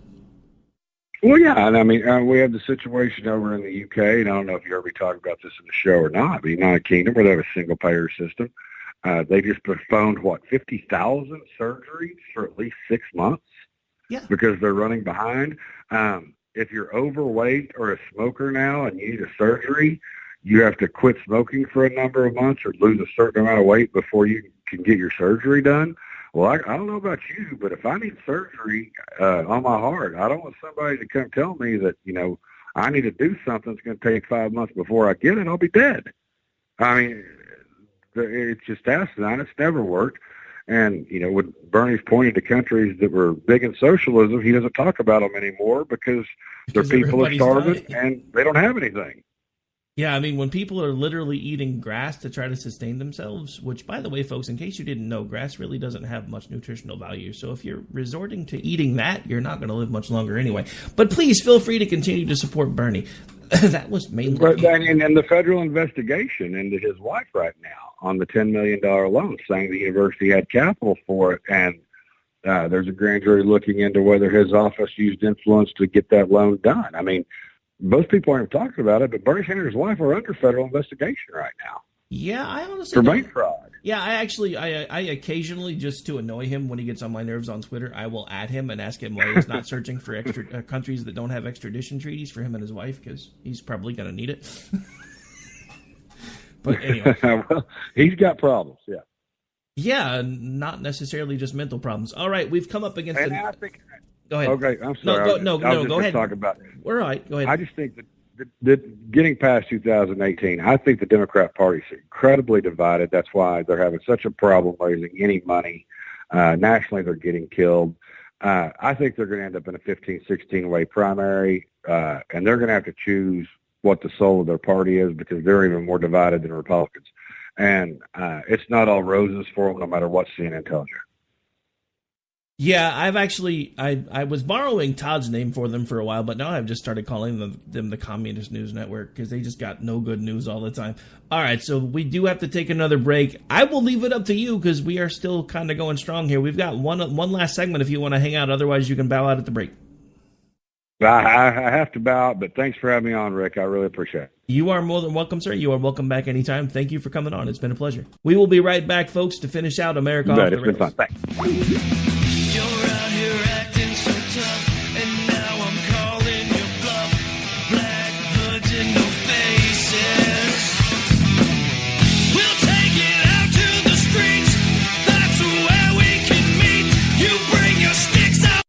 Well, yeah, and I mean, we have the situation over in the UK, and I don't know if you heard me talk about this in the show or not, but United Kingdom, where they have a single-payer system, they just postponed, 50,000 surgeries for at least 6 months because they're running behind. If you're overweight or a smoker now and you need a surgery, you have to quit smoking for a number of months or lose a certain amount of weight before you can get your surgery done. Well, I don't know about you, but if I need surgery on my heart, I don't want somebody to come tell me that, I need to do something that's going to take 5 months before I get it. I'll be dead. I mean, it's just asinine. It's never worked. And, when Bernie's pointing to countries that were big in socialism, he doesn't talk about them anymore because their people are starving and they don't have anything.
Yeah, I mean, when people are literally eating grass to try to sustain themselves, which, by the way, folks, in case you didn't know, grass really doesn't have much nutritional value. So if you're resorting to eating that, you're not going to live much longer anyway. But please feel free to continue to support Bernie. That was mainly...
And the federal investigation into his wife right now on the $10 million loan, saying the university had capital for it, and there's a grand jury looking into whether his office used influence to get that loan done. I mean, most people aren't talking about it, but Bernie Sanders' wife are under federal investigation right now.
Yeah, I honestly
for bank fraud.
Yeah, I occasionally, just to annoy him when he gets on my nerves on Twitter, I will add him and ask him why he's not searching for extra countries that don't have extradition treaties for him and his wife, because he's probably going to need it. But anyway.
Well, he's got problems, yeah.
Yeah, not necessarily just mental problems. All right, we've come up against... Go ahead.
Okay, I'm sorry.
Go ahead.
Talk about it.
We're all right. Go ahead.
I just think that getting past 2018, I think the Democrat Party is incredibly divided. That's why they're having such a problem raising any money. Nationally, they're getting killed. I think they're going to end up in a 15-16-way primary, and they're going to have to choose what the soul of their party is because they're even more divided than Republicans. And it's not all roses for them, no matter what CNN tells you.
Yeah, I've actually, I was borrowing Todd's name for them for a while, but now I've just started calling them the Communist News Network because they just got no good news all the time. All right, so we do have to take another break. I will leave it up to you because we are still kind of going strong here. We've got one last segment if you want to hang out. Otherwise, you can bow out at the break.
I have to bow out, but thanks for having me on, Rick. I really appreciate it.
You are more than welcome, sir. You are welcome back anytime. Thank you for coming on. It's been a pleasure. We will be right back, folks, to finish out America Off the Rails.
It's been fun. Thanks.
You're out here acting so tough, and now I'm calling your bluff. Black hoods and no faces. We'll take it out to the streets. That's where we can meet. You bring your sticks out.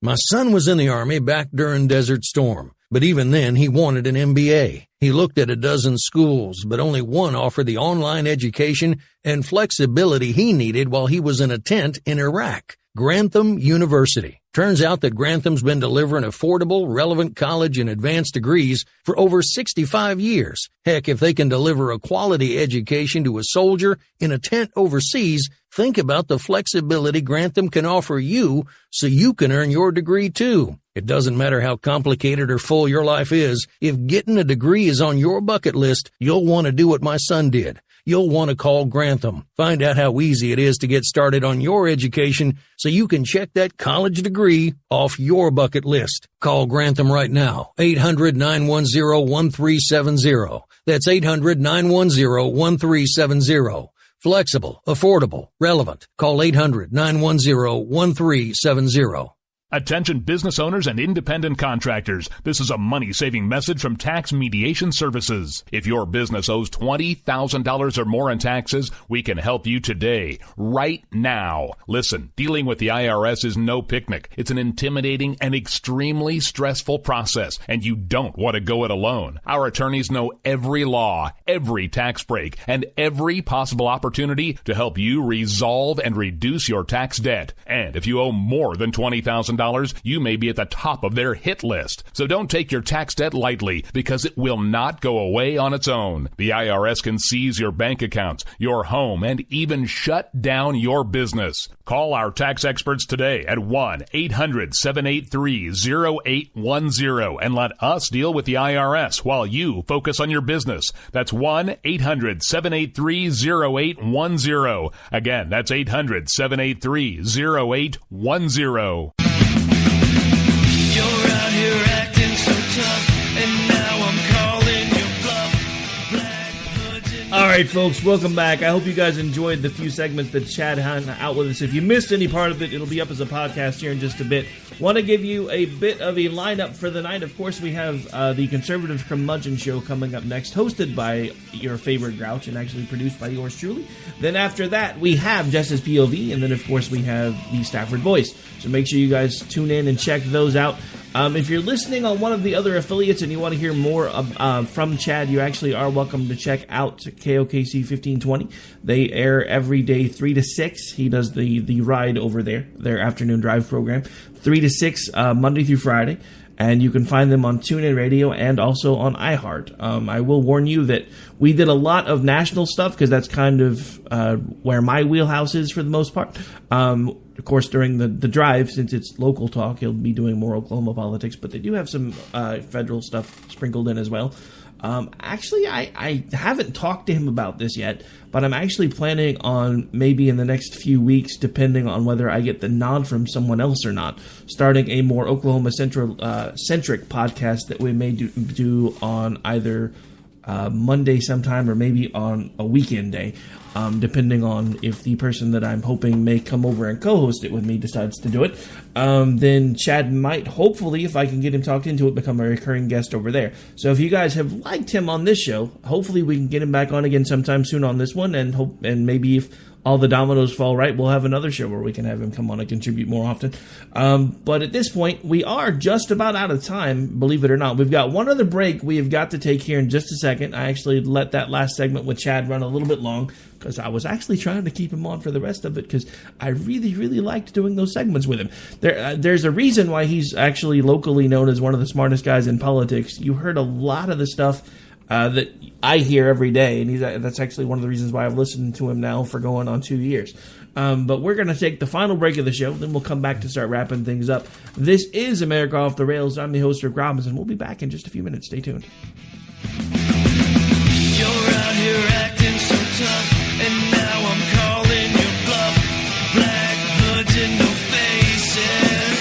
My son was in the Army back during Desert Storm, but even then he wanted an MBA. He looked at a dozen schools, but only one offered the online education and flexibility he needed while he was in a tent in Iraq. Grantham University. Turns out that Grantham's been delivering affordable, relevant college and advanced degrees for over 65 years. Heck, if they can deliver a quality education to a soldier in a tent overseas, think about the flexibility Grantham can offer you so you can earn your degree too. It doesn't matter how complicated or full your life is. If getting a degree is on your bucket list, you'll want to do what my son did. You'll want to call Grantham. Find out how easy it is to get started on your education so you can check that college degree off your bucket list. Call Grantham right now. 800-910-1370. That's 800-910-1370. Flexible, affordable, relevant. Call 800-910-1370.
Attention business owners and independent contractors. This is a money-saving message from Tax Mediation Services. If your business owes $20,000 or more in taxes, we can help you today, right now. Listen, dealing with the IRS is no picnic. It's an intimidating and extremely stressful process, and you don't want to go it alone. Our attorneys know every law, every tax break, and every possible opportunity to help you resolve and reduce your tax debt. And if you owe more than $20,000, you may be at the top of their hit list. So don't take your tax debt lightly because it will not go away on its own. The IRS can seize your bank accounts, your home, and even shut down your business. Call our tax experts today at 1-800-783-0810 and let us deal with the IRS while you focus on your business. That's 1-800-783-0810. Again, that's 800-783-0810.
You're tough, and now I'm calling your bluff. Black hoods and
All right, folks, welcome back. I hope you guys enjoyed the few segments that Chad had out with us. If you missed any part of it, it'll be up as a podcast here in just a bit. Want to give you a bit of a lineup for the night. Of course, we have the Conservative Curmudgeon Show coming up next, hosted by your favorite Grouch and actually produced by yours truly. Then after that, we have Justice POV, and then, of course, we have the Stafford Voice. So make sure you guys tune in and check those out. If you're listening on one of the other affiliates and you want to hear more from Chad, you actually are welcome to check out KOKC 1520. They air every day 3 to 6. He does the ride over there, their afternoon drive program, 3 to 6 Monday through Friday. And you can find them on TuneIn Radio and also on iHeart. I will warn you that we did a lot of national stuff because that's kind of where my wheelhouse is for the most part. Of course, during the drive, since it's local talk, he'll be doing more Oklahoma politics, but they do have some federal stuff sprinkled in as well. Actually, I haven't talked to him about this yet, but I'm actually planning on maybe in the next few weeks, depending on whether I get the nod from someone else or not, starting a more Oklahoma centric podcast that we may do on either Monday sometime or maybe on a weekend day, depending on if the person that I'm hoping may come over and co-host it with me decides to do it. Then Chad might, hopefully, if I can get him talked into it, become a recurring guest over there. So if you guys have liked him on this show, hopefully we can get him back on again sometime soon on this one, and maybe if all the dominoes fall right, we'll have another show where we can have him come on and contribute more often. But at this point, we are just about out of time, believe it or not. We've got one other break we have got to take here in just a second. I actually let that last segment with Chad run a little bit long because I was actually trying to keep him on for the rest of it because I really, really liked doing those segments with him. There's a reason why he's actually locally known as one of the smartest guys in politics. You heard a lot of the stuff that I hear every day, and that's actually one of the reasons why I've listened to him now for going on 2 years. But we're going to take the final break of the show, then we'll come back to start wrapping things up. This is America Off the Rails. I'm the host, Rick Robinson. We'll be back in just a few minutes. Stay tuned.
you're out here acting so tough, and now I'm calling your bluff. Black hoods and no faces.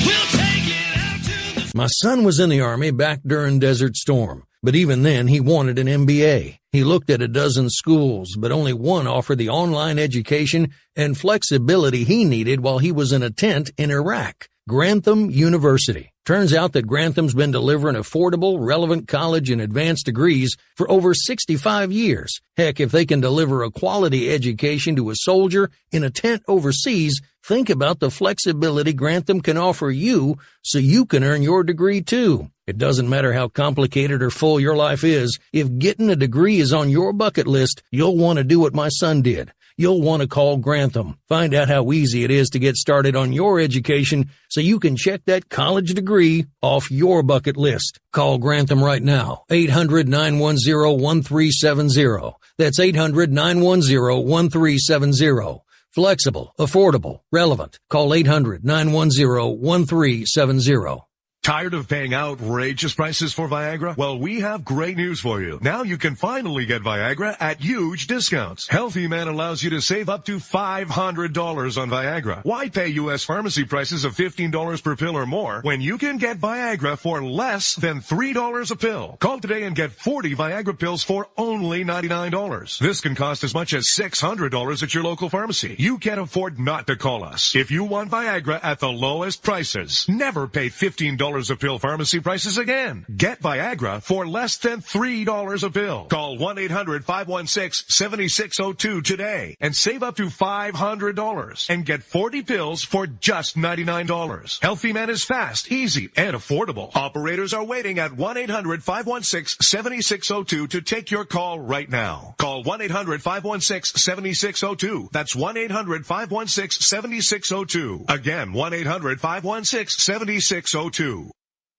We'll take it out to the...
My son was in the Army back during Desert Storm, but even then he wanted an MBA. He looked at a dozen schools, but only one offered the online education and flexibility he needed while he was in a tent in Iraq. Grantham University. Turns out that Grantham's been delivering affordable, relevant college and advanced degrees for over 65 years. Heck, if they can deliver a quality education to a soldier in a tent overseas, think about the flexibility Grantham can offer you so you can earn your degree too. It doesn't matter how complicated or full your life is. If getting a degree is on your bucket list, you'll want to do what my son did. You'll want to call Grantham. Find out how easy it is to get started on your education so you can check that college degree off your bucket list. Call Grantham right now. 800-910-1370. That's 800-910-1370. Flexible, affordable, relevant. Call 800-910-1370.
Tired of paying outrageous prices for Viagra? Well, we have great news for you. Now you can finally get Viagra at huge discounts. Healthy Man allows you to save up to $500 on Viagra. Why pay U.S. pharmacy prices of $15 per pill or more when you can get Viagra for less than $3 a pill? Call today and get 40 Viagra pills for only $99. This can cost as much as $600 at your local pharmacy. You can't afford not to call us. If you want Viagra at the lowest prices, never pay $15 a pill pharmacy prices again. Get Viagra for less than $3 a pill. Call 1-800-516-7602 today and save up to $500 and get 40 pills for just $99. Healthy Man is fast, easy, and affordable. Operators are waiting at 1-800-516-7602 to take your call right now. Call 1-800-516-7602. That's 1-800-516-7602. Again, 1-800-516-7602.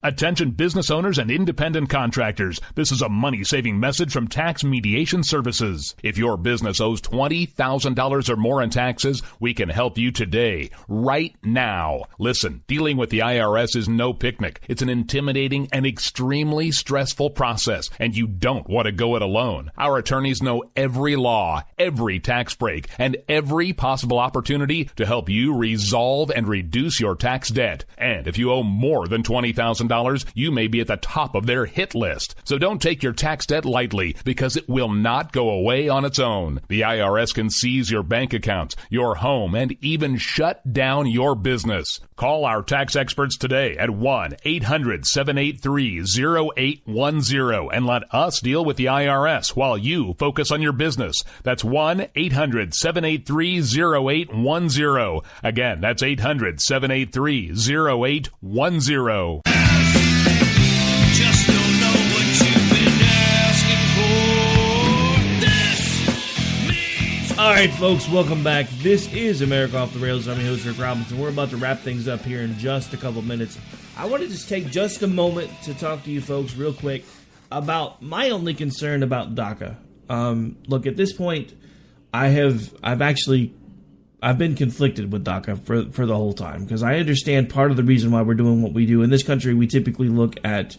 Attention business owners and independent contractors. This is a money-saving message from Tax Mediation Services. If your business owes $20,000 or more in taxes, we can help you today, right now. Listen, dealing with the IRS is no picnic. It's an intimidating and extremely stressful process, and you don't want to go it alone. Our attorneys know every law, every tax break, and every possible opportunity to help you resolve and reduce your tax debt. And if you owe more than $20,000, $20,000, you may be at the top of their hit list. So don't take your tax debt lightly, because it will not go away on its own. The IRS can seize your bank accounts, your home, and even shut down your business. Call our tax experts today at 1-800-783-0810 and let us deal with the IRS while you focus on your business. That's 1-800-783-0810. Again, that's 800-783-0810.
Just don't know what you've been asking for.
All right, folks, welcome back. This is America Off the Rails. I'm your host, Rick Robinson. We're about to wrap things up here in just a couple minutes. I want to just take just a moment to talk to you folks real quick about my only concern about DACA. Look, at this point, I've been conflicted with DACA for the whole time, because I understand part of the reason why we're doing what we do. In this country, we typically look at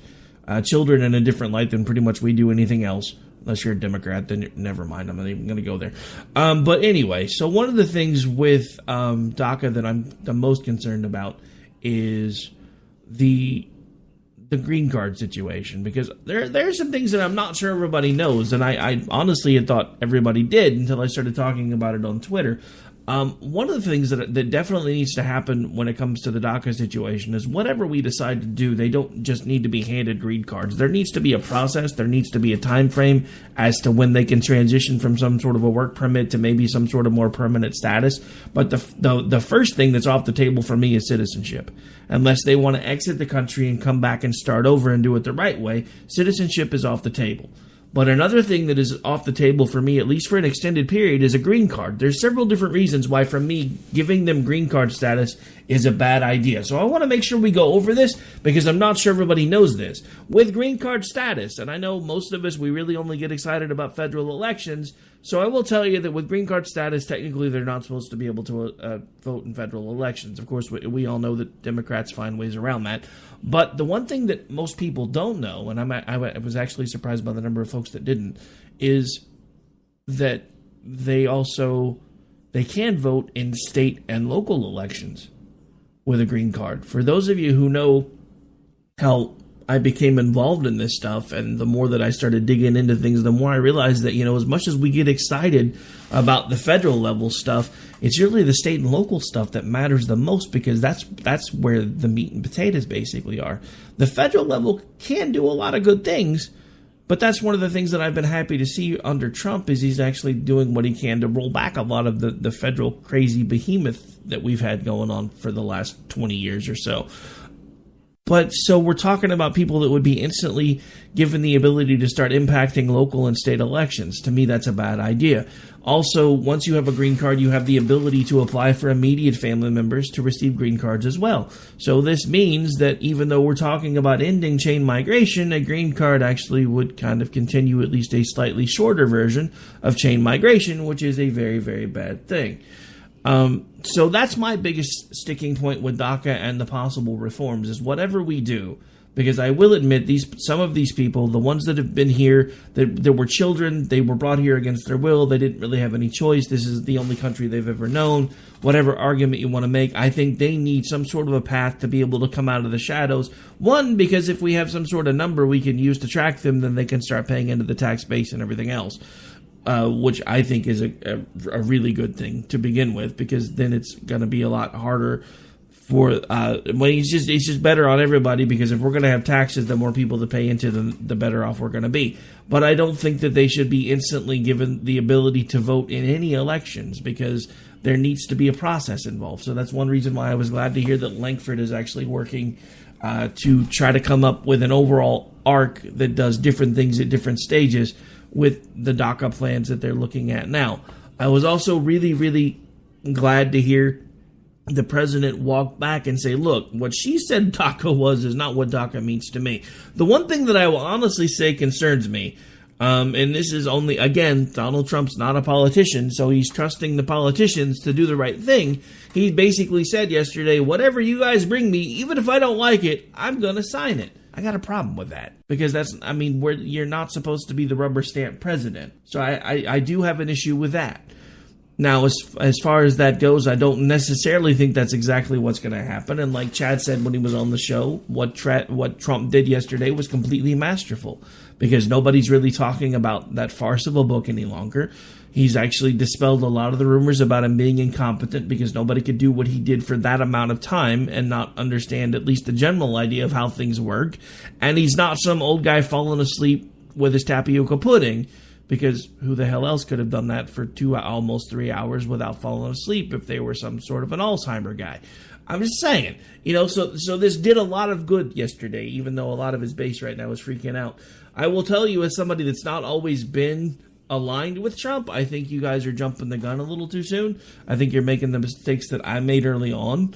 children in a different light than pretty much we do anything else. Unless you're a Democrat, then never mind. I'm not even going to go there. But anyway, so one of the things with DACA that I'm the most concerned about is the green card situation, because there are some things that I'm not sure everybody knows, and I honestly had thought everybody did until I started talking about it on Twitter. One of the things that definitely needs to happen when it comes to the DACA situation is whatever we decide to do, they don't just need to be handed green cards. There needs to be a process. There needs to be a time frame as to when they can transition from some sort of a work permit to maybe some sort of more permanent status. But the first thing that's off the table for me is citizenship. Unless they want to exit the country and come back and start over and do it the right way, citizenship is off the table. But another thing that is off the table for me, at least for an extended period, is a green card. There's several different reasons why, for me, giving them green card status is a bad idea. So I want to make sure we go over this, because I'm not sure everybody knows this. With green card status, and I know most of us, we really only get excited about federal elections, so I will tell you that with green card status, technically they're not supposed to be able to vote in federal elections. Of course, we all know that Democrats find ways around that. But the one thing that most people don't know, and I was actually surprised by the number of folks that didn't, is that they can vote in state and local elections with a green card. For those of you who know how I became involved in this stuff, and the more that I started digging into things, the more I realized that, as much as we get excited about the federal level stuff, it's really the state and local stuff that matters the most, because that's where the meat and potatoes basically are. The federal level can do a lot of good things, but that's one of the things that I've been happy to see under Trump, is he's actually doing what he can to roll back a lot of the federal crazy behemoth that we've had going on for the last 20 years or so. But so we're talking about people that would be instantly given the ability to start impacting local and state elections. To me, that's a bad idea. Also, once you have a green card, you have the ability to apply for immediate family members to receive green cards as well. So this means that even though we're talking about ending chain migration, a green card actually would kind of continue at least a slightly shorter version of chain migration, which is a very, very bad thing. So that's my biggest sticking point with DACA and the possible reforms, is whatever we do, because I will admit some of these people, the ones that have been here, that were children, they were brought here against their will, they didn't really have any choice, this is the only country they've ever known, whatever argument you want to make, I think they need some sort of a path to be able to come out of the shadows. One, because if we have some sort of number we can use to track them, then they can start paying into the tax base and everything else. Which I think is a really good thing to begin with, because then it's going to be a lot harder for it's just better on everybody, because if we're going to have taxes, the more people to pay into them, the better off we're going to be. But I don't think that they should be instantly given the ability to vote in any elections, because there needs to be a process involved. So that's one reason why I was glad to hear that Lankford is actually working to try to come up with an overall arc that does different things at different stages with the DACA plans that they're looking at now. I was also really, really glad to hear the president walk back and say, look, what she said DACA was is not what DACA means to me. The one thing that I will honestly say concerns me, and this is only, again, Donald Trump's not a politician, so he's trusting the politicians to do the right thing. He basically said yesterday, whatever you guys bring me, even if I don't like it, I'm going to sign it. I got a problem with that, because you're not supposed to be the rubber stamp president. So I do have an issue with that. Now, as far as that goes, I don't necessarily think that's exactly what's going to happen. And like Chad said when he was on the show, what Trump did yesterday was completely masterful, because nobody's really talking about that farce of a book any longer. He's actually dispelled a lot of the rumors about him being incompetent, because nobody could do what he did for that amount of time and not understand at least the general idea of how things work. And he's not some old guy falling asleep with his tapioca pudding, because who the hell else could have done that for almost 3 hours without falling asleep if they were some sort of an Alzheimer guy? I'm just saying, so this did a lot of good yesterday, even though a lot of his base right now is freaking out. I will tell you, as somebody that's not always been aligned with Trump, I think you guys are jumping the gun a little too soon. I think you're making the mistakes that I made early on.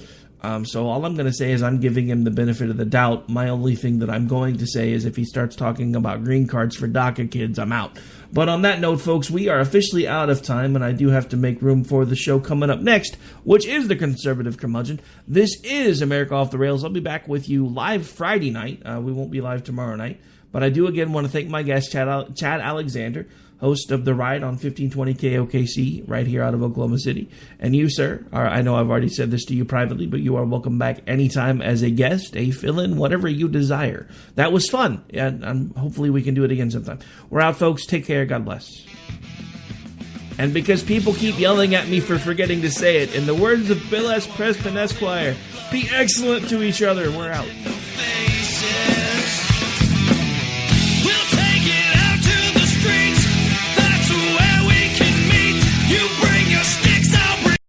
So all I'm going to say is I'm giving him the benefit of the doubt. My only thing that I'm going to say is if he starts talking about green cards for DACA kids, I'm out. But on that note, folks, we are officially out of time, and I do have to make room for the show coming up next, which is The Conservative Curmudgeon. This is America Off the Rails. I'll be back with you live Friday night. We won't be live tomorrow night. But I do again want to thank my guest, Chad Alexander, host of The Ride on 1520 KOKC right here out of Oklahoma City. And you, sir, I know I've already said this to you privately, but you are welcome back anytime as a guest, a fill-in, whatever you desire. That was fun, and hopefully we can do it again sometime. We're out, folks. Take care. God bless. And because people keep yelling at me for forgetting to say it, in the words of Bill S. Preston, Esquire, be excellent to each other. We're out.